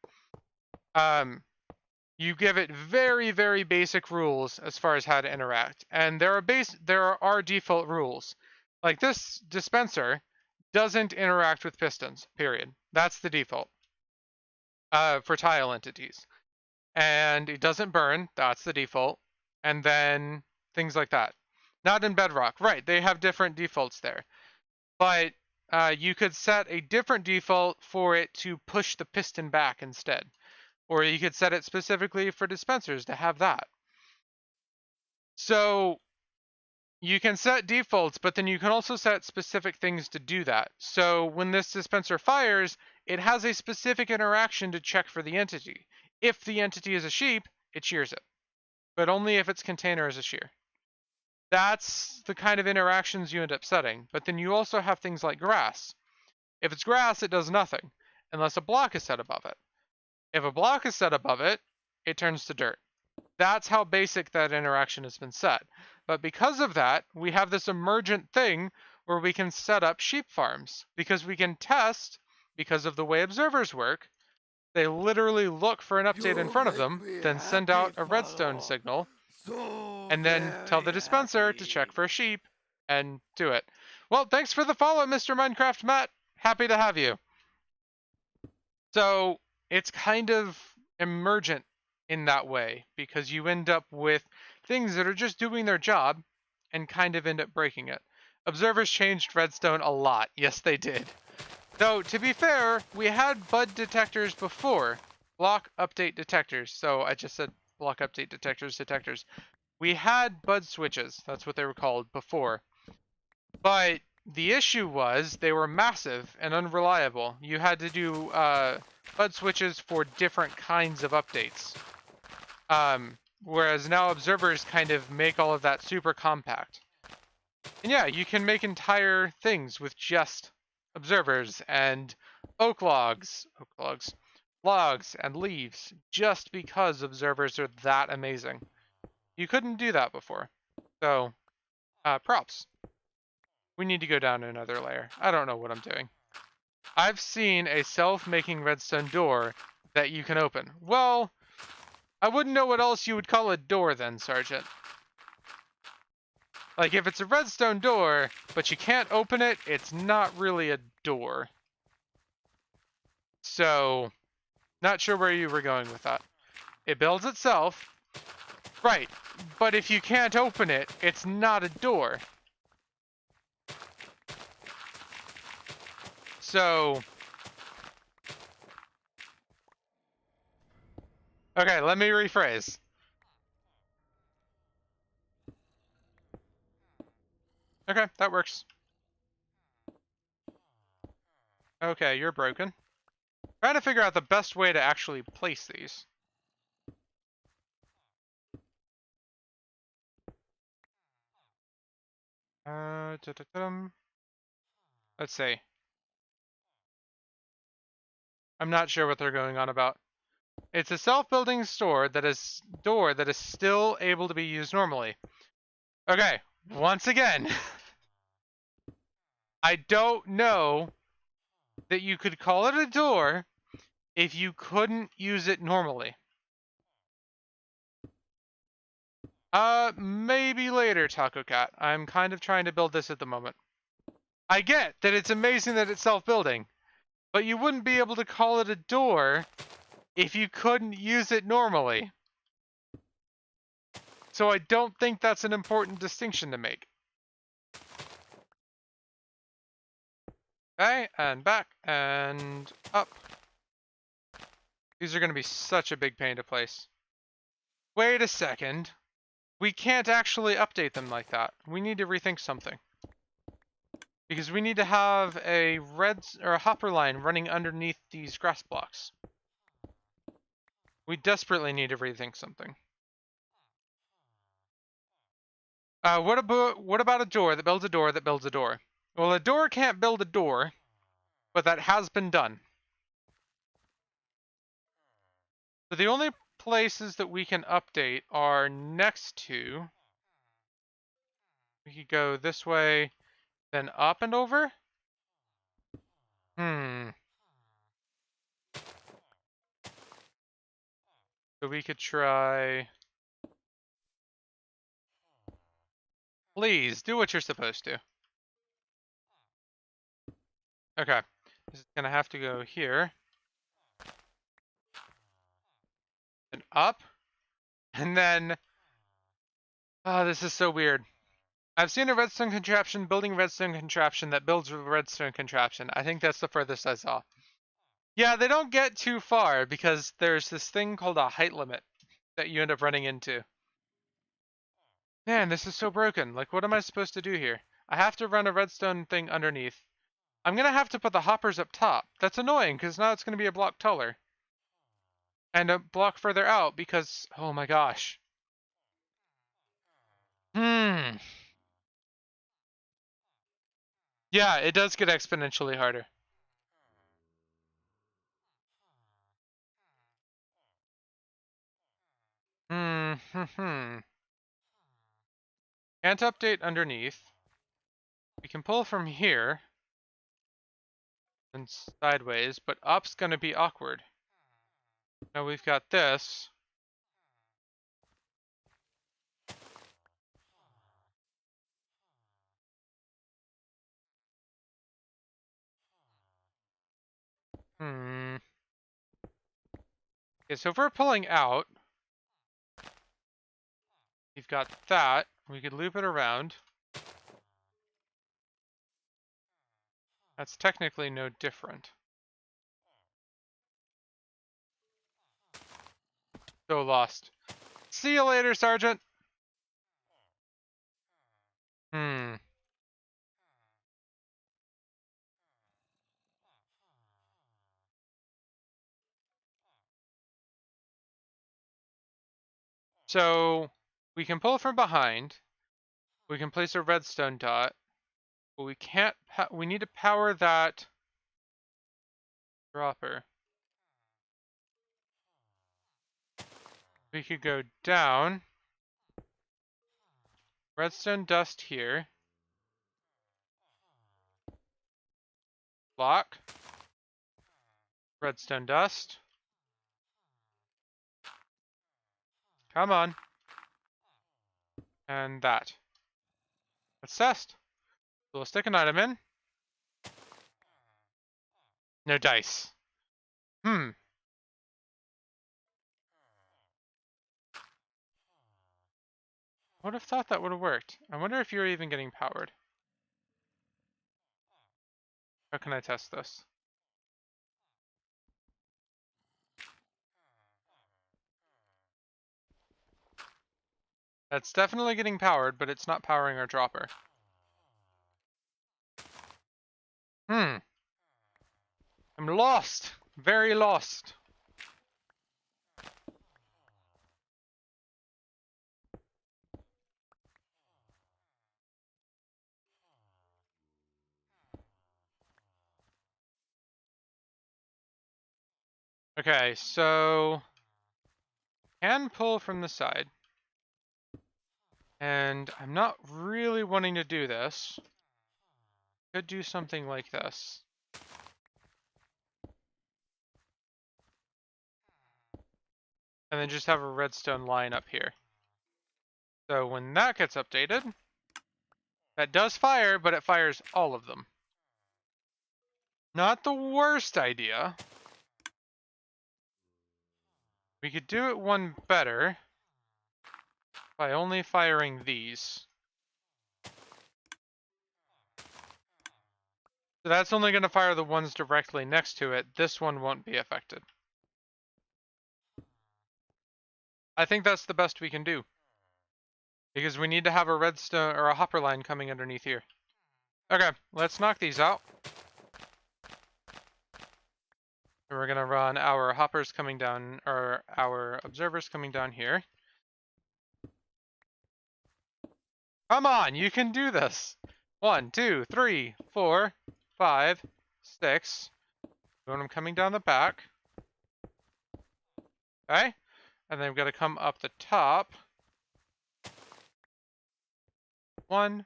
You give it very, very basic rules as far as how to interact, and there are default rules. Like this dispenser doesn't interact with pistons. Period. That's the default for tile entities, and it doesn't burn. That's the default, and then things like that. Not in Bedrock, right? They have different defaults there, but you could set a different default for it to push the piston back instead. Or you could set it specifically for dispensers to have that. So you can set defaults, but then you can also set specific things to do that. So when this dispenser fires, it has a specific interaction to check for the entity. If the entity is a sheep, it shears it, but only if its container is a shear. That's the kind of interactions you end up setting. But then you also have things like grass. If it's grass, it does nothing, unless a block is set above it. If a block is set above it, it turns to dirt. That's how basic that interaction has been set. But because of that, we have this emergent thing where we can set up sheep farms because we can test, because of the way observers work, they literally look for an update in front of them, then send out a redstone signal, and then tell the dispenser to check for a sheep and do it. Well, thanks for the follow, Mr. Minecraft Matt. Happy to have you. So it's kind of emergent in that way because you end up with things that are just doing their job and kind of end up breaking it. Observers changed redstone a lot. Yes, they did. Though, to be fair, we had bud detectors before. Block update detectors. So I just said block update detectors. We had bud switches. That's what they were called before. But the issue was they were massive and unreliable. You had to do bud switches for different kinds of updates. Whereas now observers kind of make all of that super compact. And yeah, you can make entire things with just observers and logs, and leaves, just because observers are that amazing. You couldn't do that before. So, props. We need to go down another layer. I don't know what I'm doing. I've seen a self-making redstone door that you can open. Well, I wouldn't know what else you would call a door then, Sergeant. Like, if it's a redstone door, but you can't open it, it's not really a door. So, not sure where you were going with that. It builds itself. Right, but if you can't open it, it's not a door. So... Okay, let me rephrase. Okay, that works. Okay, you're broken. Trying to figure out the best way to actually place these. Let's see. I'm not sure what they're going on about. It's a self-building door that is still able to be used normally. Okay, once again, I don't know that you could call it a door if you couldn't use it normally. Maybe later, Taco Cat. I'm kind of trying to build this at the moment. I get that it's amazing that it's self-building, but you wouldn't be able to call it a door if you couldn't use it normally. So I don't think that's an important distinction to make. Okay, and back, and up. These are going to be such a big pain to place. Wait a second. We can't actually update them like that. We need to rethink something. Because we need to have a hopper line running underneath these grass blocks. We desperately need to rethink something. What about a door that builds a door that builds a door? Well, a door can't build a door, but that has been done. So the only places that we can update are next to... We could go this way, then up and over? So we could try... Please, do what you're supposed to. Okay. This is gonna have to go here. And up. And then... Oh, this is so weird. I've seen a redstone contraption building a redstone contraption that builds a redstone contraption. I think that's the furthest I saw. Yeah, they don't get too far because there's this thing called a height limit that you end up running into. Man, this is so broken. Like, what am I supposed to do here? I have to run a redstone thing underneath. I'm gonna have to put the hoppers up top. That's annoying because now it's gonna be a block taller. And a block further out because, oh my gosh. Hmm. Yeah, it does get exponentially harder. Hmm. Can't update underneath. We can pull from here and sideways, but up's gonna be awkward. Now we've got this. Hmm. Okay, so if we're pulling out, we've got that. we could loop it around. That's technically no different. So lost. See you later, Sergeant! Hmm. So, we can pull from behind. We can place a redstone dot. But we can't, we need to power that dropper. We could go down. Redstone dust here. Block. Redstone dust. Come on. And that. Let's test. So we'll stick an item in. No dice. Hmm. I would have thought that would have worked. I wonder if you're even getting powered. How can I test this? That's definitely getting powered, but it's not powering our dropper. Hmm. I'm lost. Very lost. Okay, so can pull from the side. And I'm not really wanting to do this. Could do something like this. And then just have a redstone line up here. So when that gets updated, that does fire, but it fires all of them. Not the worst idea. We could do it one better by only firing these. So that's only going to fire the ones directly next to it. This one won't be affected. I think that's the best we can do. Because we need to have a redstone or a hopper line coming underneath here. Okay, let's knock these out. And we're going to run our hoppers coming down, or our observers coming down here. Come on, you can do this. 1, 2, 3, 4, 5, 6. When I'm coming down the back. Okay. And then we've got to come up the top. 1,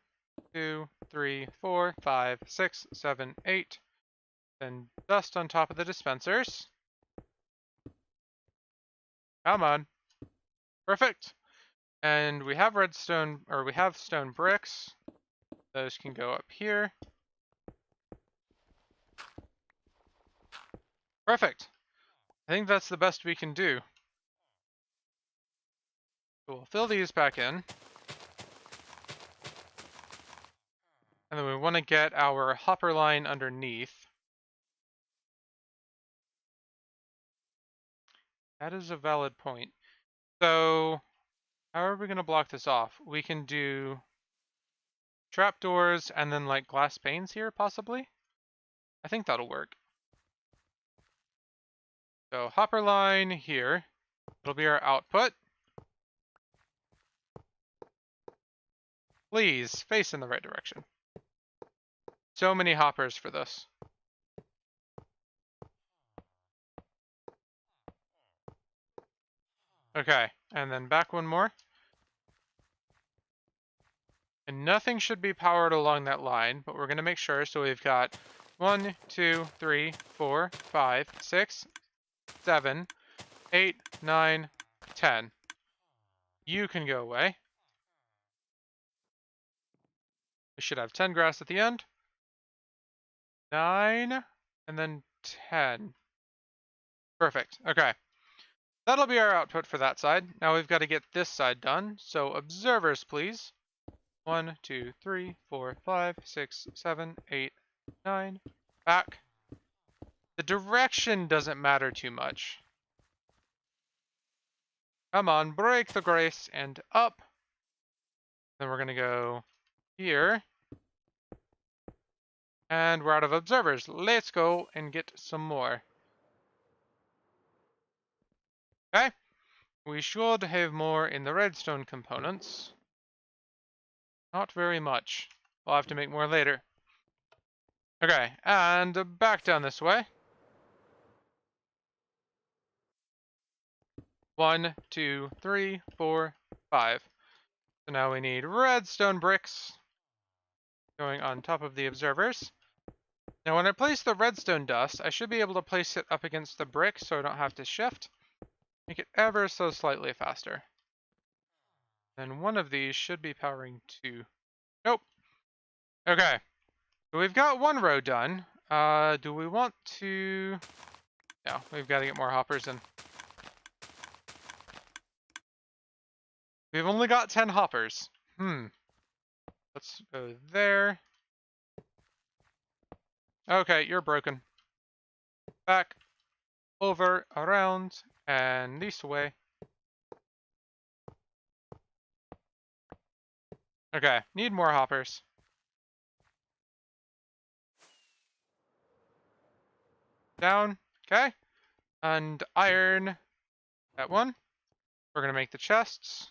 2, 3, 4, 5, 6, 7, 8. Then dust on top of the dispensers. Come on. Perfect. And we have redstone, or we have stone bricks. Those can go up here. Perfect. I think that's the best we can do. So we'll fill these back in. And then we want to get our hopper line underneath. That is a valid point. So how are we going to block this off? We can do trapdoors and then like glass panes here, possibly? I think that'll work. So hopper line here. It'll be our output. Please, face in the right direction. So many hoppers for this. Okay, and then back one more. And nothing should be powered along that line, but we're going to make sure. So we've got 1, 2, 3, 4, 5, 6, 7, 8, 9, 10. You can go away. We should have 10 grass at the end. 9, and then 10. Perfect. Okay. That'll be our output for that side. Now we've got to get this side done. So observers, please. 1, 2, 3, 4, 5, 6, 7, 8, 9. Back. The direction doesn't matter too much. Come on, break the grace and up. Then we're going to go here. And we're out of observers. Let's go and get some more. Okay. We should have more in the redstone components. Not very much. We'll have to make more later. Okay, and back down this way. 1, 2, 3, 4, 5. So now we need redstone bricks going on top of the observers. Now when I place the redstone dust, I should be able to place it up against the brick so I don't have to shift. Make it ever so slightly faster. And one of these should be powering 2. Nope. Okay. So we've got one row done. Do we want to... No, we've got to get more hoppers in. We've only got 10 hoppers. Let's go there. Okay, you're broken. Back, over, around, and this way. Okay, need more hoppers. Down, okay. And iron, that one. We're gonna make the chests.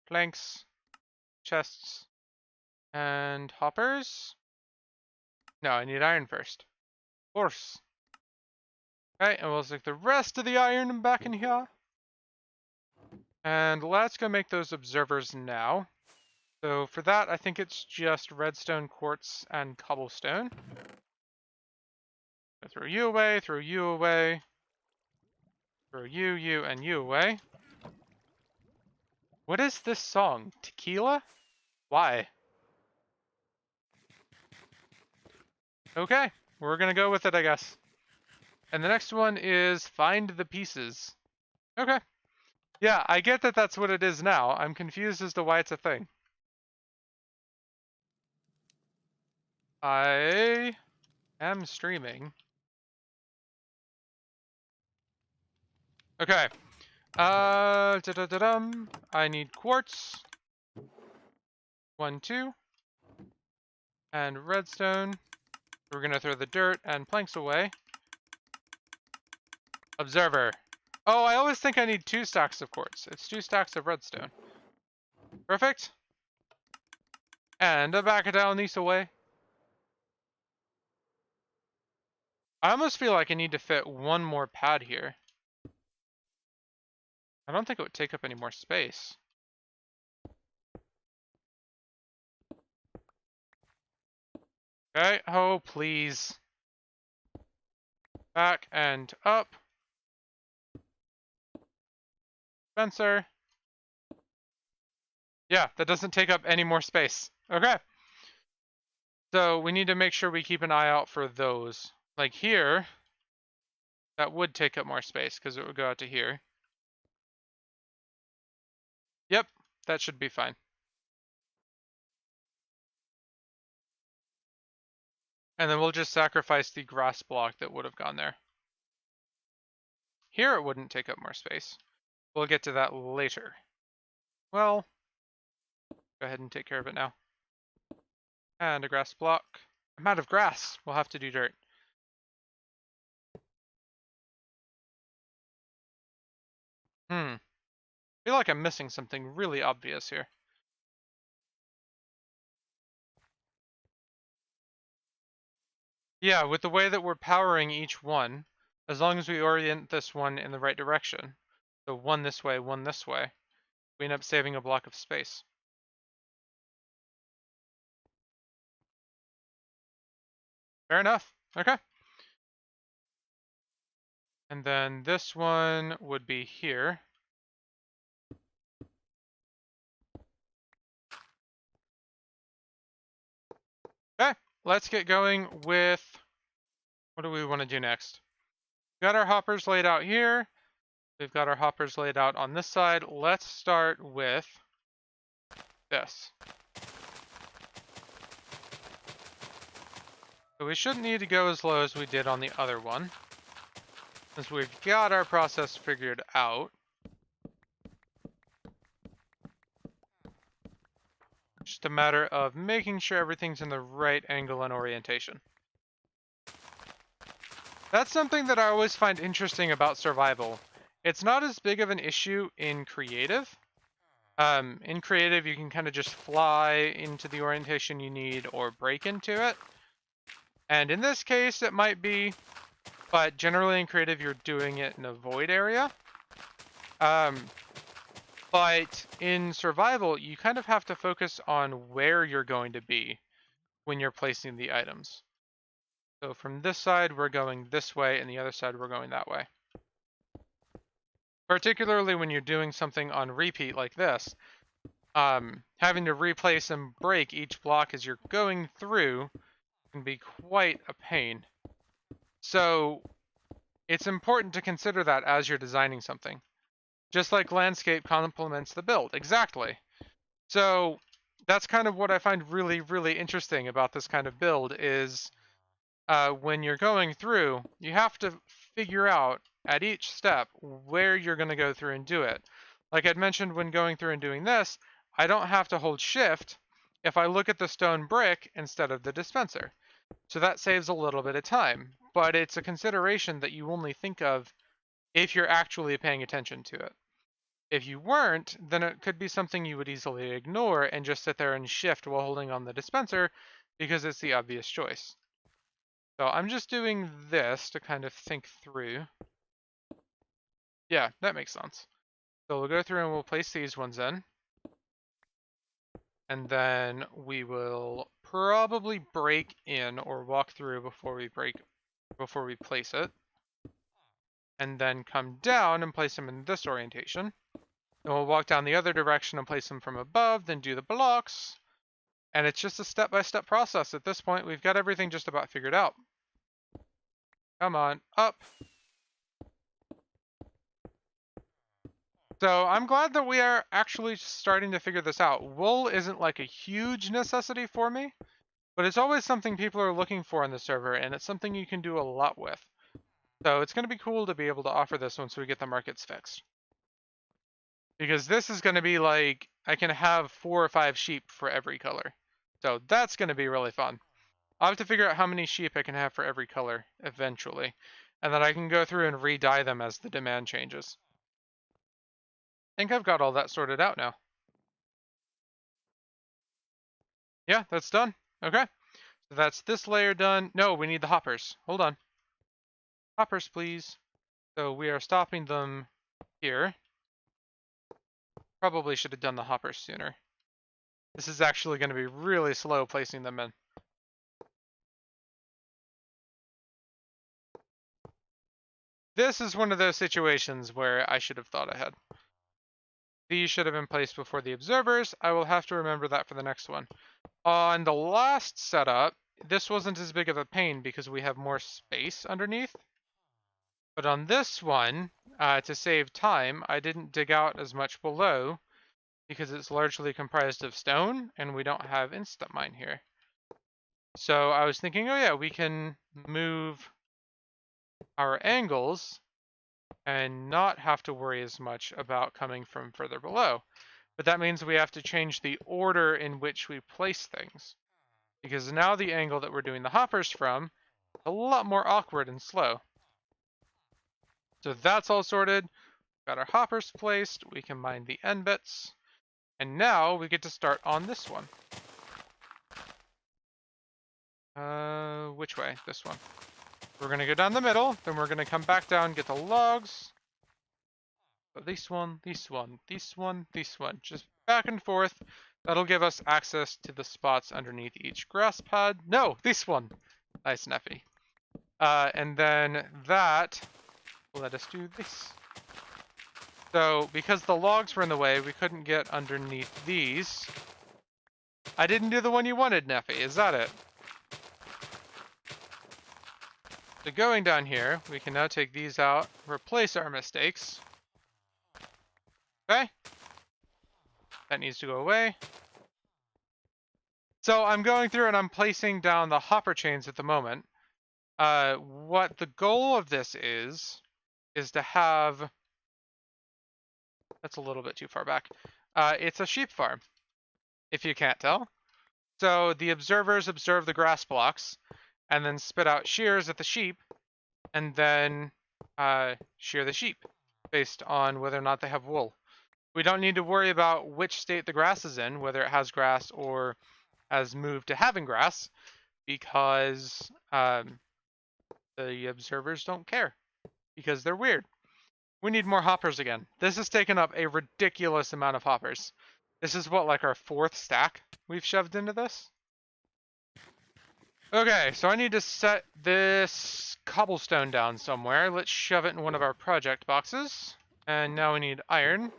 Planks, chests, and hoppers. No, I need iron first. Of course. Okay, and we'll stick the rest of the iron back in here. And let's go make those observers now. So for that, I think it's just redstone, quartz, and cobblestone. So throw you away, throw you away. Throw you, you, and you away. What is this song? Tequila? Why? Okay, we're gonna go with it, I guess. And the next one is find the pieces. Okay. Yeah, I get that that's what it is now. I'm confused as to why it's a thing. I am streaming. Okay. Da-da-da-dum. I need quartz. 1, 2. And redstone. We're gonna throw the dirt and planks away. Observer. Oh, I always think I need 2 stacks of quartz. It's 2 stacks of redstone. Perfect. And back it down this way. I almost feel like I need to fit one more pad here. I don't think it would take up any more space. Okay, oh please. Back and up. Spencer. Yeah, that doesn't take up any more space. Okay. So we need to make sure we keep an eye out for those. Like here, that would take up more space because it would go out to here. Yep, that should be fine. And then we'll just sacrifice the grass block that would have gone there. Here it wouldn't take up more space. We'll get to that later. Well, go ahead and take care of it now. And a grass block. I'm out of grass. We'll have to do dirt. I feel like I'm missing something really obvious here. Yeah, with the way that we're powering each one, as long as we orient this one in the right direction, so one this way, we end up saving a block of space. Fair enough. Okay. And then this one would be here. Okay, let's get going with, what do we want to do next? Got our hoppers laid out here. We've got our hoppers laid out on this side. Let's start with this. So we shouldn't need to go as low as we did on the other one, since we've got our process figured out. Just a matter of making sure everything's in the right angle and orientation. That's something that I always find interesting about survival. It's not as big of an issue in creative. In creative, you can kind of just fly into the orientation you need or break into it. And in this case, it might be, but generally in creative, you're doing it in a void area. But in survival, you kind of have to focus on where you're going to be when you're placing the items. So from this side, we're going this way, and the other side, we're going that way. Particularly when you're doing something on repeat like this, having to replace and break each block as you're going through can be quite a pain. So it's important to consider that as you're designing something. Just like landscape complements the build. Exactly. So that's kind of what I find really, really interesting about this kind of build is when you're going through, you have to figure out at each step where you're going to go through and do it. Like I'd mentioned when going through and doing this, I don't have to hold shift if I look at the stone brick instead of the dispenser. So that saves a little bit of time, but it's a consideration that you only think of if you're actually paying attention to it. If you weren't, then it could be something you would easily ignore and just sit there and shift while holding on the dispenser because it's the obvious choice. So I'm just doing this to kind of think through. Yeah, that makes sense. So we'll go through and we'll place these ones in. And then we will probably break in or walk through before we place it. And then come down and place them in this orientation. And we'll walk down the other direction and place them from above, then do the blocks. And it's just a step-by-step process. At this point, we've got everything just about figured out. Come on, up. So I'm glad that we are actually starting to figure this out. Wool isn't like a huge necessity for me, but it's always something people are looking for in the server, and it's something you can do a lot with. So it's going to be cool to be able to offer this once we get the markets fixed. Because this is going to be like, I can have 4 or 5 sheep for every color. So that's going to be really fun. I'll have to figure out how many sheep I can have for every color eventually. And then I can go through and re-dye them as the demand changes. I think I've got all that sorted out now. Yeah, that's done. Okay. So that's this layer done. No, we need the hoppers. Hold on. Hoppers, please. So we are stopping them here. Probably should have done the hoppers sooner. This is actually going to be really slow placing them in. This is one of those situations where I should have thought ahead. These should have been placed before the observers. I will have to remember that for the next one. On the last setup, this wasn't as big of a pain because we have more space underneath. But on this one, to save time, I didn't dig out as much below because it's largely comprised of stone and we don't have instant mine here. So I was thinking, oh yeah, we can move our angles and not have to worry as much about coming from further below. But that means we have to change the order in which we place things. Because now the angle that we're doing the hoppers from is a lot more awkward and slow. So that's all sorted. Got our hoppers placed. We can mine the end bits. And now we get to start on this one. Which way? This one. We're going to go down the middle. Then we're going to come back down, get the logs. So this one, this one, this one, this one. Just back and forth. That'll give us access to the spots underneath each grass pad. No, this one. Nice, Neffy. And then that will let us do this. So, because the logs were in the way, we couldn't get underneath these. I didn't do the one you wanted, Neffy. Is that it? So going down here, we can now take these out, replace our mistakes. Okay. That needs to go away. So I'm going through and I'm placing down the hopper chains at the moment. What the goal of this is to have... That's a little bit too far back. It's a sheep farm, if you can't tell. So the observers observe the grass blocks and then spit out shears at the sheep and then shear the sheep based on whether or not they have wool. We don't need to worry about which state the grass is in, whether it has grass or has moved to having grass, because the observers don't care, because they're weird. We need more hoppers again. This has taken up a ridiculous amount of hoppers. This is what, like our 4th stack we've shoved into this? Okay, so I need to set this cobblestone down somewhere. Let's shove it in one of our project boxes. And now we need iron.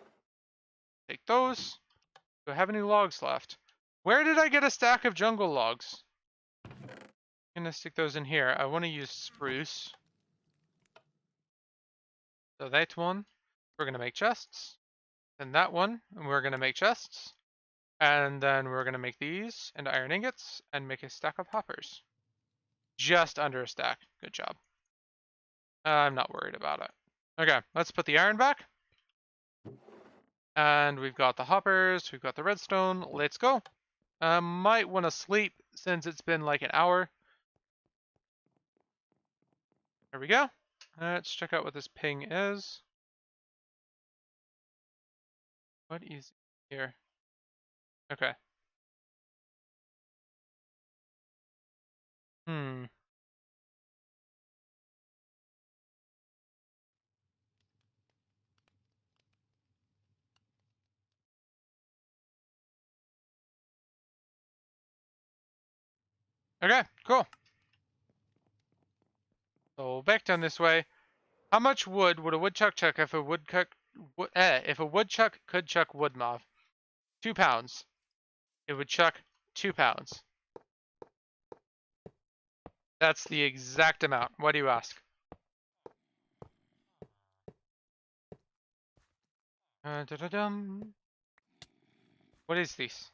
Take those. Do I have any logs left? Where did I get a stack of jungle logs? I'm gonna stick those in here. I want to use spruce. So that one, we're gonna make chests. Then that one, and we're gonna make chests. And then we're gonna make these and iron ingots and make a stack of hoppers. Just under a stack. Good job. I'm not worried about it. Okay, let's put the iron back. And we've got the hoppers, we've got the redstone. Let's go. Might want to sleep since it's been like an hour. There we go. Let's check out what this ping is. What is here? Okay. Hmm. Okay, cool. So back down this way. How much wood would a woodchuck chuck if a woodchuck could chuck wood mob? 2 pounds. It would chuck 2 pounds. That's the exact amount. What do you ask? Da-da-dum. What is this?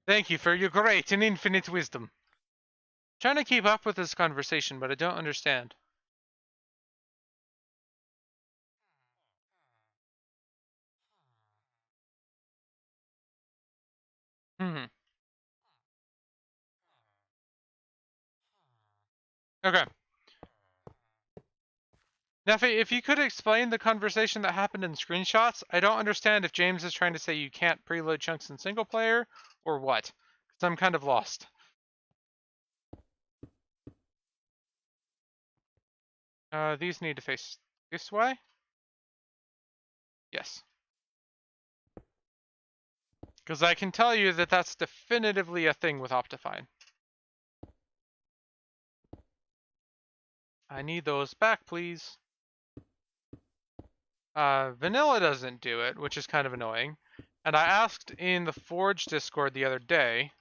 Thank you for your great and infinite wisdom. Trying to keep up with this conversation, but I don't understand. Hmm. Okay. Now, if you could explain the conversation that happened in screenshots, I don't understand if James is trying to say you can't preload chunks in single player, or what. Because I'm kind of lost. These need to face this way? Yes. Because I can tell you that that's definitively a thing with Optifine. I need those back, please. Vanilla doesn't do it, which is kind of annoying. And I asked in the Forge Discord the other day,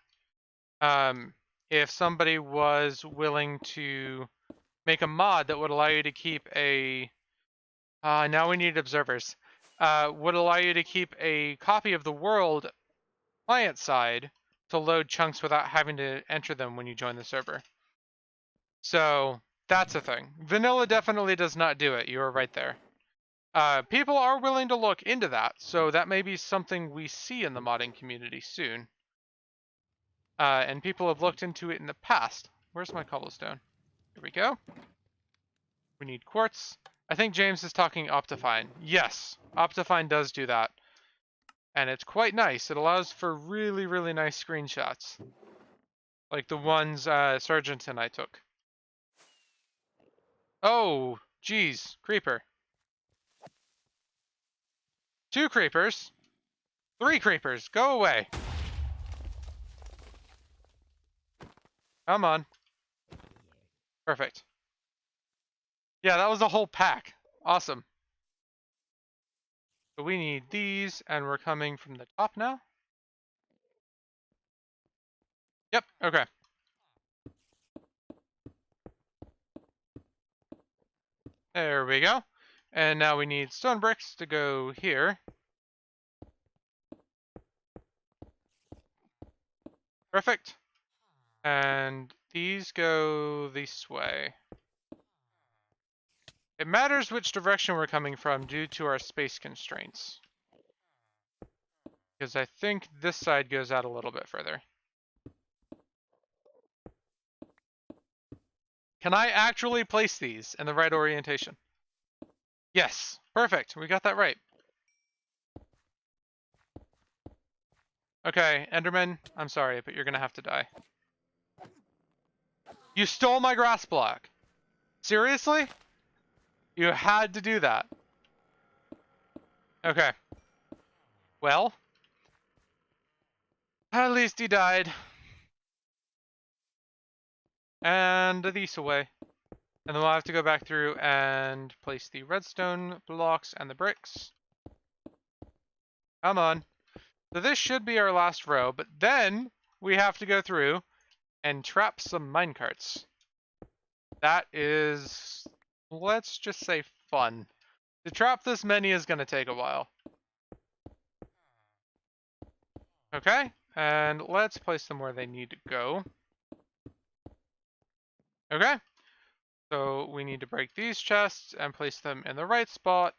if somebody was willing to make a mod that would allow you to keep a... now we need observers. Would allow you to keep a copy of the world client side to load chunks without having to enter them when you join the server. So that's a thing. Vanilla definitely does not do it. You are right there. People are willing to look into that, so that may be something we see in the modding community soon. And people have looked into it in the past. Where's my cobblestone? Here we go. We need quartz. I think James is talking Optifine. Yes, Optifine does do that. And it's quite nice. It allows for really, really nice screenshots. Like the ones Sargent and I took. Oh, geez, creeper. 2 creepers. 3 creepers. Go away. Come on. Perfect. Yeah, that was a whole pack. Awesome. So we need these, and we're coming from the top now. Yep, okay. There we go. And now we need stone bricks to go here. Perfect. And these go this way. It matters which direction we're coming from due to our space constraints. Because I think this side goes out a little bit further. Can I actually place these in the right orientation? Yes. Perfect. We got that right. Okay, Enderman, I'm sorry, but you're gonna have to die. You stole my grass block. Seriously? You had to do that. Okay. Well, at least he died. And these away. And then we'll have to go back through and place the redstone blocks and the bricks. Come on. So this should be our last row, but then we have to go through and trap some minecarts. That is, let's just say, fun. To trap this many is going to take a while. Okay, and let's place them where they need to go. Okay, so we need to break these chests and place them in the right spot.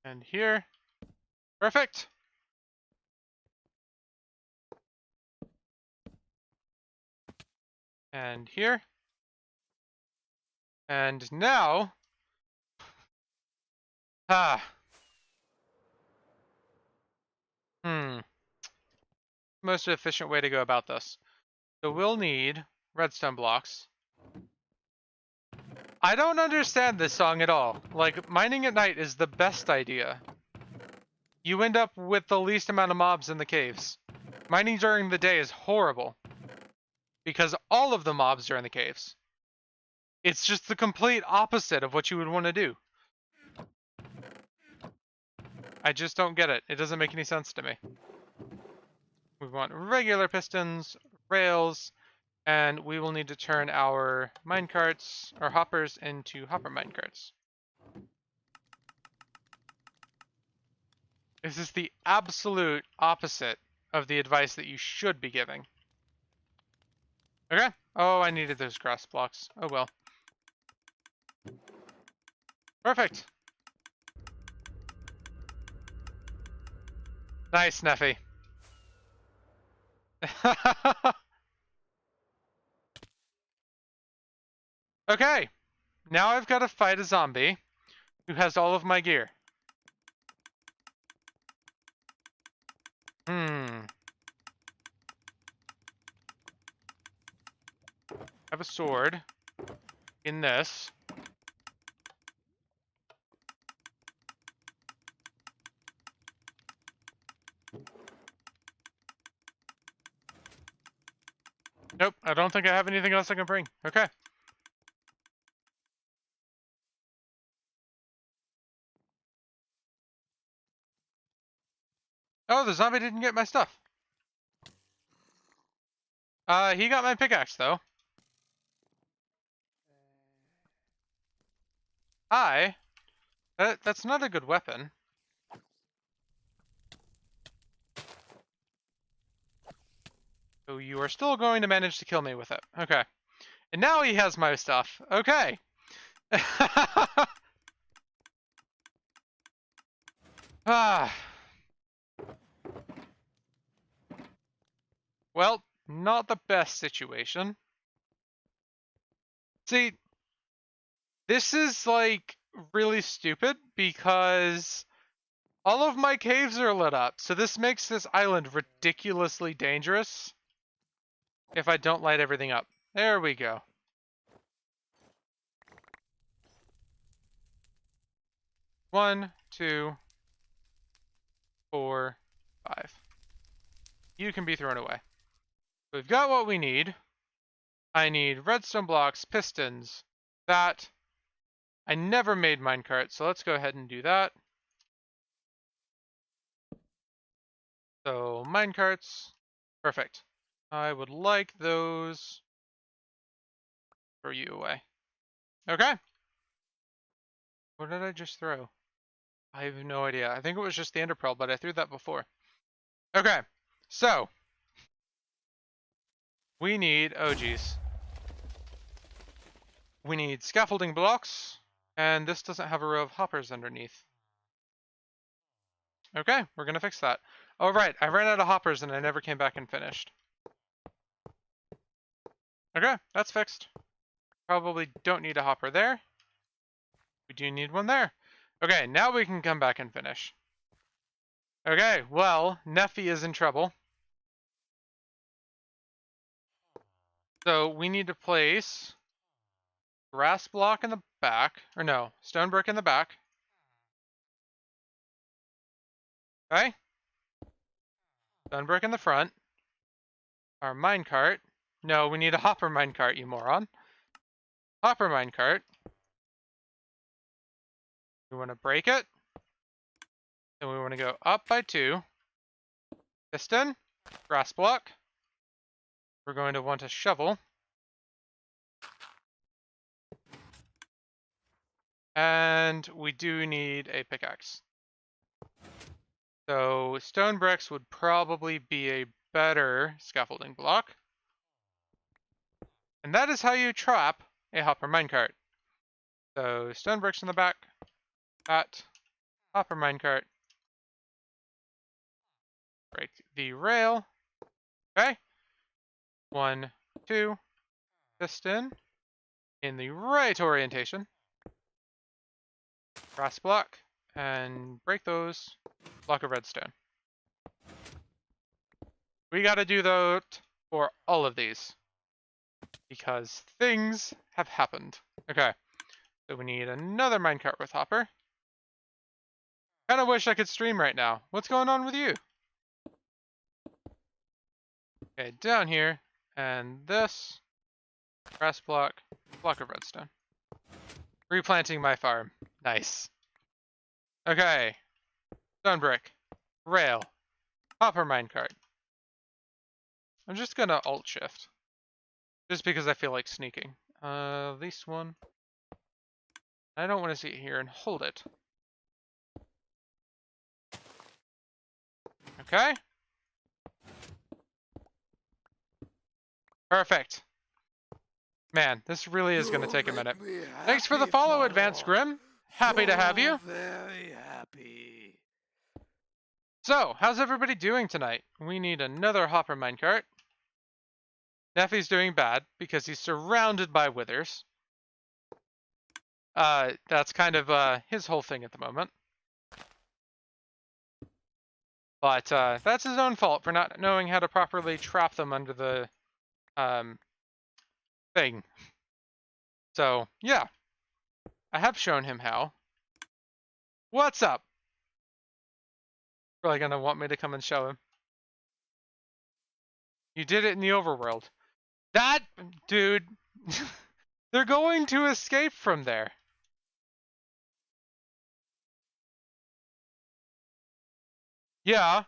And here. Perfect. And here. And now... Most efficient way to go about this. So we'll need redstone blocks. I don't understand this song at all. Like, mining at night is the best idea. You end up with the least amount of mobs in the caves. Mining during the day is horrible. Because all of the mobs are in the caves. It's just the complete opposite of what you would want to do. I just don't get it. It doesn't make any sense to me. We want regular pistons, rails, and we will need to turn our minecarts, or hoppers, into hopper minecarts. This is the absolute opposite of the advice that you should be giving. Okay. Oh, I needed those grass blocks. Oh well. Perfect. Nice, Neffy. Okay. Now I've got to fight a zombie who has all of my gear. I have a sword in this. Nope, I don't think I have anything else I can bring. Okay. Oh, the zombie didn't get my stuff. He got my pickaxe, though. That's not a good weapon. So you are still going to manage to kill me with it. Okay. And now he has my stuff. Okay. Ah. Well, not the best situation. See, this is like really stupid because all of my caves are lit up. So this makes this island ridiculously dangerous if I don't light everything up. There we go. One, two, 4, 5. You can be thrown away. We've got what we need. I need redstone blocks, pistons, that. I never made minecart, so let's go ahead and do that. So minecarts, perfect. I would like those Throw you away. Okay. What did I just throw? I have no idea. I think it was just the ender pearl, but I threw that before. Okay. So. We need, oh geez. We need scaffolding blocks, and this doesn't have a row of hoppers underneath. Okay, we're gonna fix that. Oh right, I ran out of hoppers and I never came back and finished. Okay, that's fixed. Probably don't need a hopper there. We do need one there. Okay, now we can come back and finish. Okay, well, Neffy is in trouble. So we need to place grass block in the back, or no, stone brick in the back. Okay. Stone brick in the front. Our minecart. No, we need a hopper minecart, you moron. Hopper minecart. We want to break it. Then we want to go up by 2. Piston. Grass block. We're going to want a shovel. And we do need a pickaxe. So stone bricks would probably be a better scaffolding block. And that is how you trap a hopper minecart. So stone bricks in the back. That. Hopper minecart. Break the rail. Okay. 1, 2. Piston. In the right orientation. Grass block. And break those. Block of redstone. We gotta do that for all of these. Because things have happened. Okay. So we need another minecart with hopper. Kinda wish I could stream right now. What's going on with you? Okay, down here. And this. Grass block. Block of redstone. Replanting my farm. Nice. Okay. Stone brick. Rail. Hopper minecart. I'm just gonna alt shift. Just because I feel like sneaking. This one. I don't want to sit here and hold it. Okay. Perfect. Man, this really is going to take a minute. Thanks for the follow, Advanced Grim. Happy to have you. Very happy. So, how's everybody doing tonight? We need another hopper minecart. Neffy's doing bad because he's surrounded by withers. That's kind of his whole thing at the moment. But that's his own fault for not knowing how to properly trap them under the thing. So, yeah. I have shown him how. What's up? Probably gonna want me to come and show him. You did it in the overworld. That dude, they're going to escape from there. Yeah,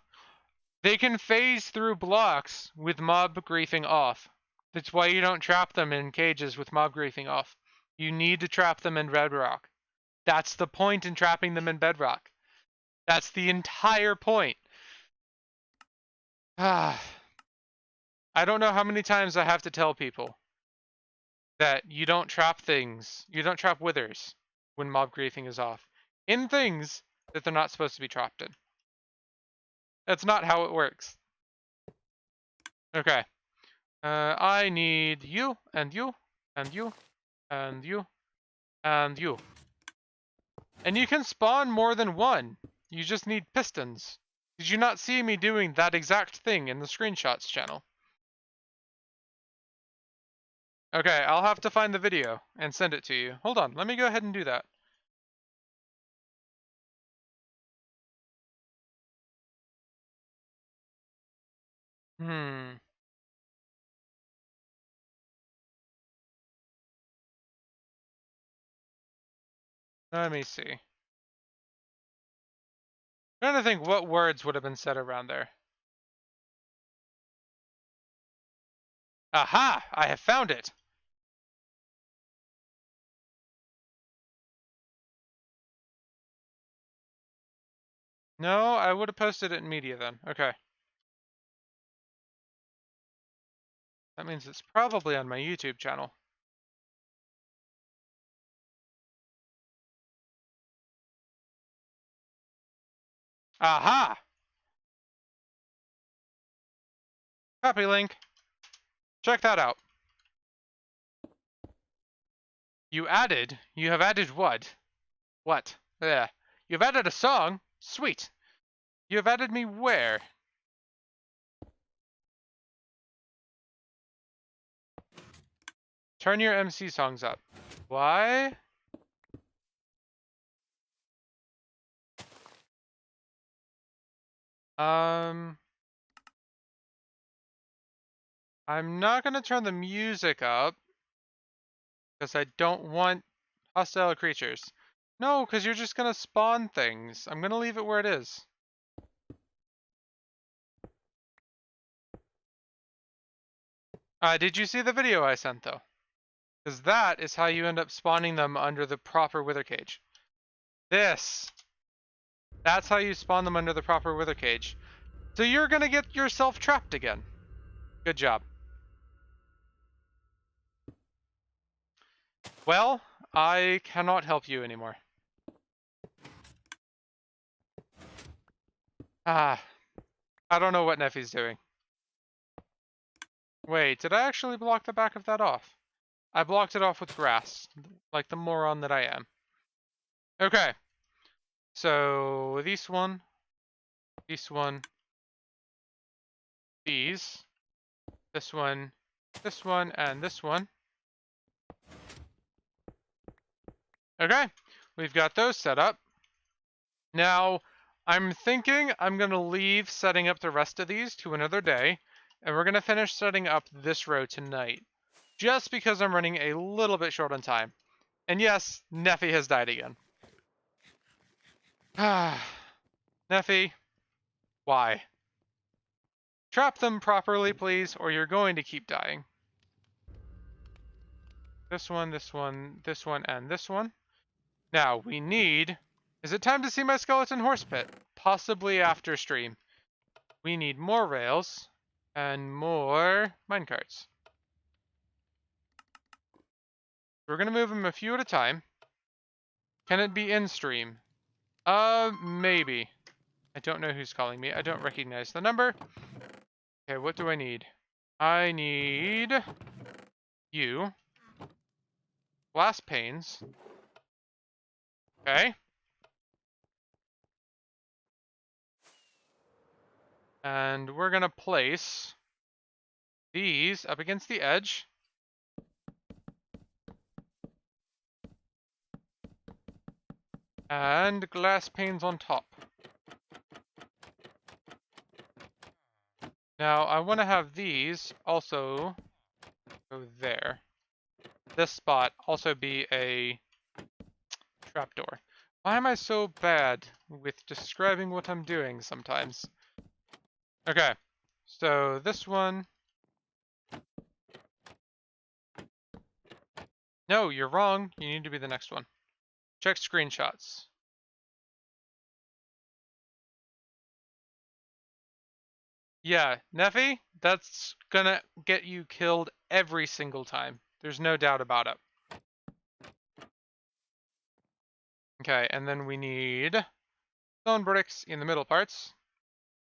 they can phase through blocks with mob griefing off. That's why you don't trap them in cages with mob griefing off. You need to trap them in bedrock. That's the point in trapping them in bedrock. That's the entire point. I don't know how many times I have to tell people that you don't trap things, you don't trap withers when mob griefing is off in things that they're not supposed to be trapped in. That's not how it works. Okay. I need you, and you, and you, and you, and you. And you can spawn more than one. You just need pistons. Did you not see me doing that exact thing in the screenshots channel? Okay, I'll have to find the video and send it to you. Hold on, let me go ahead and do that. Let me see. I'm trying to think what words would have been said around there. Aha! I have found it! No, I would have posted it in media then. Okay. That means it's probably on my YouTube channel. Aha! Copy link. Check that out. You have added what? What? Yeah. You've added a song? Sweet. You have added me where? Turn your MC songs up. Why? I'm not gonna turn the music up because I don't want hostile creatures. No, because you're just gonna spawn things. I'm gonna leave it where it is. Did you see the video I sent though? Because that is how you end up spawning them under the proper wither cage. That's how you spawn them under the proper wither cage. So you're gonna get yourself trapped again. Good job. Well, I cannot help you anymore. I don't know what Neffy's doing. Wait, did I actually block the back of that off? I blocked it off with grass, like the moron that I am. Okay. So, this one, this one, these, this one, and this one. Okay, we've got those set up. Now, I'm thinking I'm going to leave setting up the rest of these to another day, and we're going to finish setting up this row tonight, just because I'm running a little bit short on time. And yes, Neffy has died again. Neffy, why? Trap them properly, please, or you're going to keep dying. This one, this one, this one, and this one. Now, we need... Is it time to see my skeleton horse pit? Possibly after stream. We need more rails and more minecarts. We're going to move them a few at a time. Can it be in stream? Maybe. I don't know who's calling me. I don't recognize the number. Okay, what do I need? I need you. Glass panes. Okay. And we're going to place these up against the edge. And glass panes on top. Now, I want to have these also go there. This spot also be a trapdoor. Why am I so bad with describing what I'm doing sometimes? Okay, so this one... No, you're wrong. You need to be the next one. Check screenshots. Yeah, Neffy, that's gonna get you killed every single time. There's no doubt about it. Okay, and then we need stone bricks in the middle parts.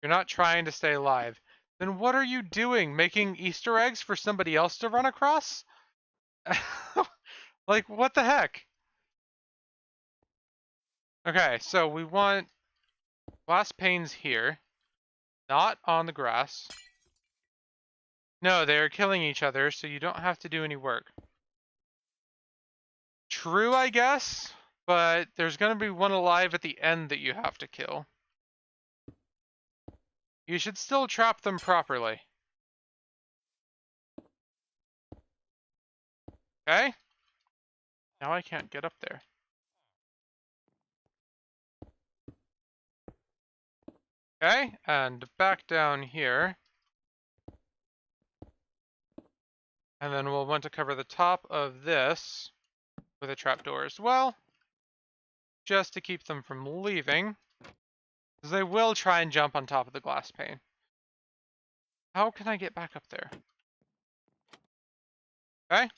You're not trying to stay alive. Then what are you doing? Making Easter eggs for somebody else to run across? Like, what the heck? Okay, so we want glass panes here. Not on the grass. No, they're killing each other, so you don't have to do any work. True, I guess, but there's going to be one alive at the end that you have to kill. You should still trap them properly. Okay? Now I can't get up there. Okay, and back down here. And then we'll want to cover the top of this with a trapdoor as well, just to keep them from leaving. Because they will try and jump on top of the glass pane. How can I get back up there? Okay.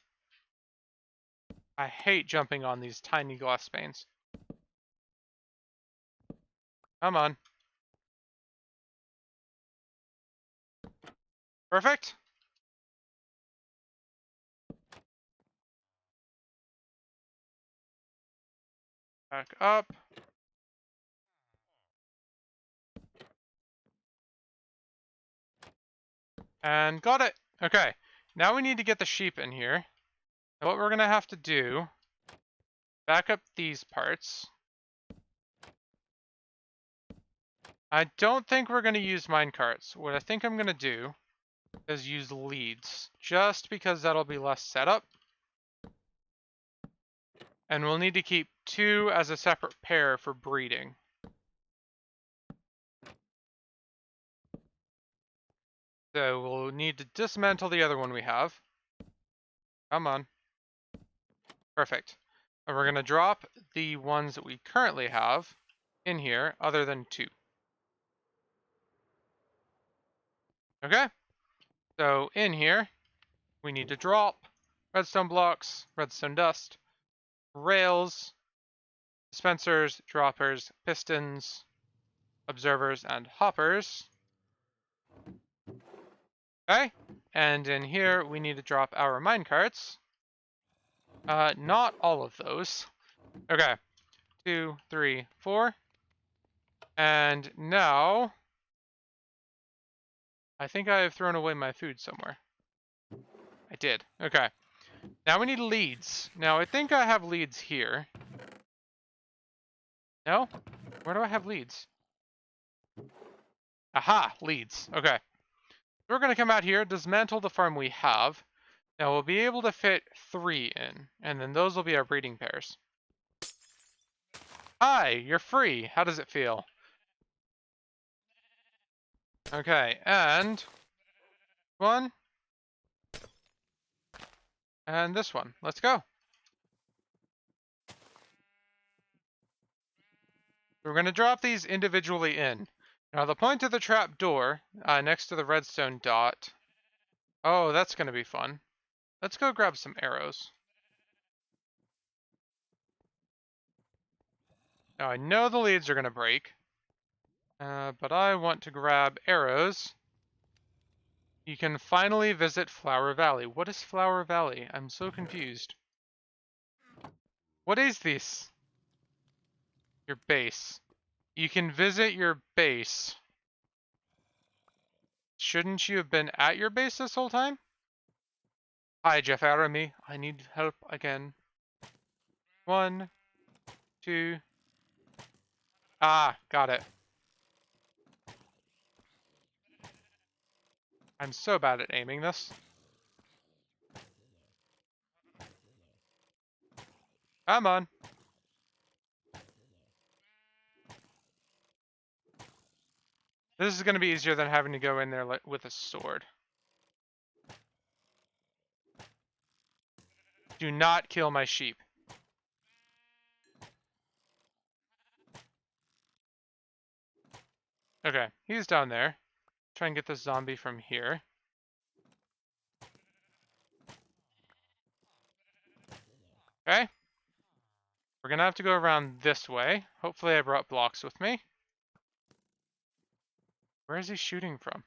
I hate jumping on these tiny glass panes. Come on. Perfect. Back up. And got it. Okay. Now we need to get the sheep in here. And what we're going to have to do, back up these parts. I don't think we're going to use minecarts. What I think I'm going to do is use leads, just because that'll be less setup. And we'll need to keep 2 as a separate pair for breeding. So we'll need to dismantle the other one we have. Come on. Perfect. And we're going to drop the ones that we currently have in here, other than 2. Okay? So in here, we need to drop redstone blocks, redstone dust, rails, dispensers, droppers, pistons, observers, and hoppers. Okay? And in here, we need to drop our minecarts. Not all of those. Okay. 2, 3, 4. And now, I think I have thrown away my food somewhere. I did. Okay. Now we need leads. Now, I think I have leads here. No? Where do I have leads? Aha! Leads. Okay. So we're going to come out here, dismantle the farm we have. Now, we'll be able to fit 3 in. And then those will be our breeding pairs. Hi! You're free! How does it feel? Okay, and... one. And this one. Let's go. We're going to drop these individually in. Now the point of the trap door, next to the redstone dot. Oh, that's going to be fun. Let's go grab some arrows. Now I know the leads are going to break. But I want to grab arrows. You can finally visit Flower Valley. What is Flower Valley? I'm so confused. What is this? Your base. You can visit your base. Shouldn't you have been at your base this whole time? Hi, Jeff Aramy. I need help again. 1, 2. Ah, got it. I'm so bad at aiming this. Come on. This is going to be easier than having to go in there with a sword. Do not kill my sheep. Okay, he's down there. Try and get this zombie from here. Okay. We're gonna have to go around this way. Hopefully I brought blocks with me. Where is he shooting from?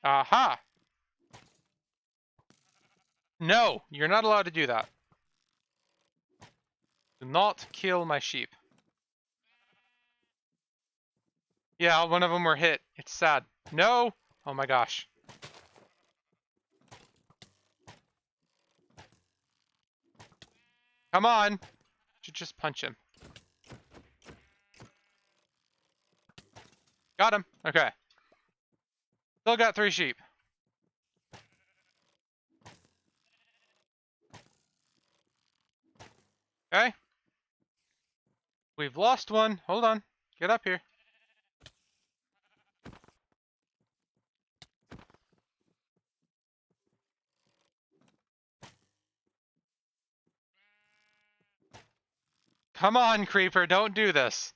Aha! No! You're not allowed to do that. Do not kill my sheep. Yeah, one of them were hit. It's sad. No! Oh my gosh. Come on! Should just punch him. Got him. Okay. Still got 3 sheep. Okay. We've lost one. Hold on. Get up here. Come on, creeper. Don't do this.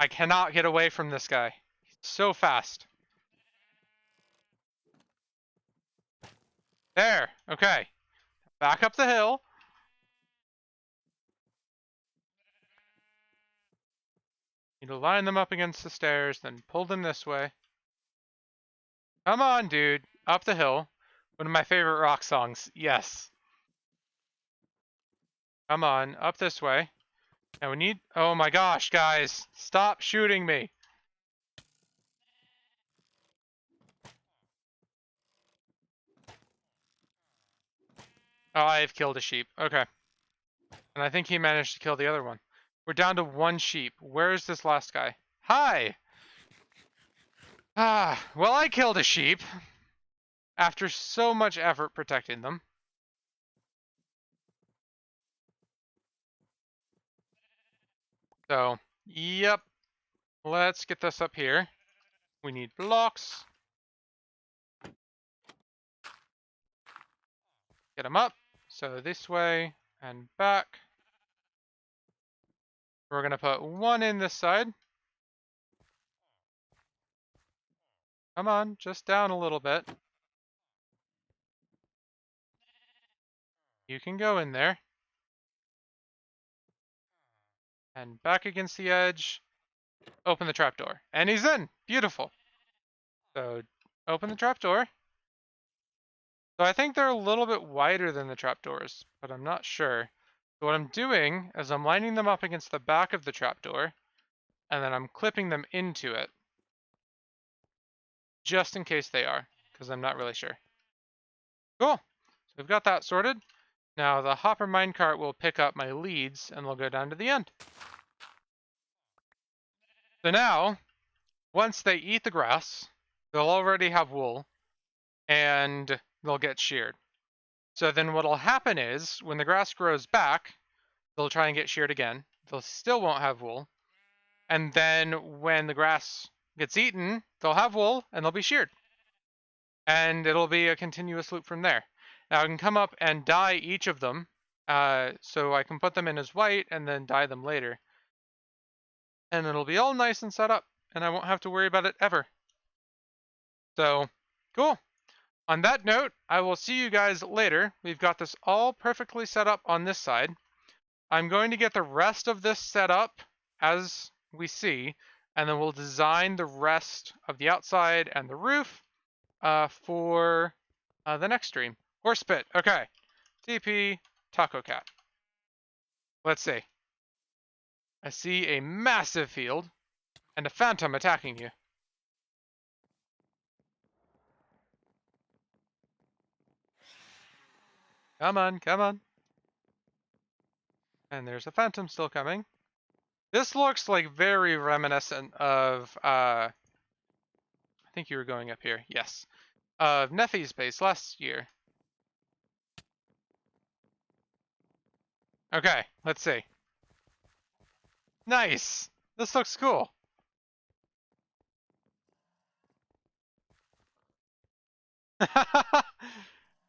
I cannot get away from this guy. He's so fast. There. Okay. Back up the hill. Need to line them up against the stairs, then pull them this way. Come on, dude. Up the hill. One of my favorite rock songs. Yes. Come on. Up this way. Now we need... Oh my gosh, guys. Stop shooting me. Oh, I've killed a sheep. Okay. And I think he managed to kill the other one. We're down to one sheep. Where is this last guy? Hi! Ah, well, I killed a sheep. After so much effort protecting them. So, yep. Let's get this up here. We need blocks. Get them up. So this way and back. We're going to put one in this side. Come on, just down a little bit. You can go in there. And back against the edge. Open the trapdoor. And he's in! Beautiful. So, open the trapdoor. So I think they're a little bit wider than the trapdoors, but I'm not sure. So what I'm doing is I'm lining them up against the back of the trapdoor, and then I'm clipping them into it. Just in case they are, because I'm not really sure. Cool. So we've got that sorted. Now the hopper minecart will pick up my leads, and they'll go down to the end. So now, once they eat the grass, they'll already have wool, and they'll get sheared. So then what'll happen is, when the grass grows back, they'll try and get sheared again. They'll still won't have wool. And then when the grass gets eaten, they'll have wool and they'll be sheared. And it'll be a continuous loop from there. Now I can come up and dye each of them. So I can put them in as white and then dye them later. And it'll be all nice and set up. And I won't have to worry about it ever. So, cool. On that note, I will see you guys later. We've got this all perfectly set up on this side. I'm going to get the rest of this set up as we see, and then we'll design the rest of the outside and the roof for the next stream. Horse pit. Okay. TP Taco Cat. Let's see. I see a massive field and a phantom attacking you. Come on, come on. And there's a phantom still coming. This looks like very reminiscent of, I think you were going up here. Yes. Of Neffy's base last year. Okay, let's see. Nice! This looks cool.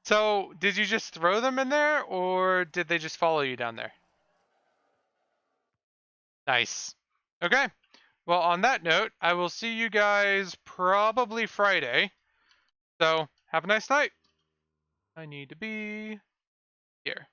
So, did you just throw them in there, or did they just follow you down there? Nice. Okay. Well, on that note, I will see you guys probably Friday. So, have a nice night. I need to be here.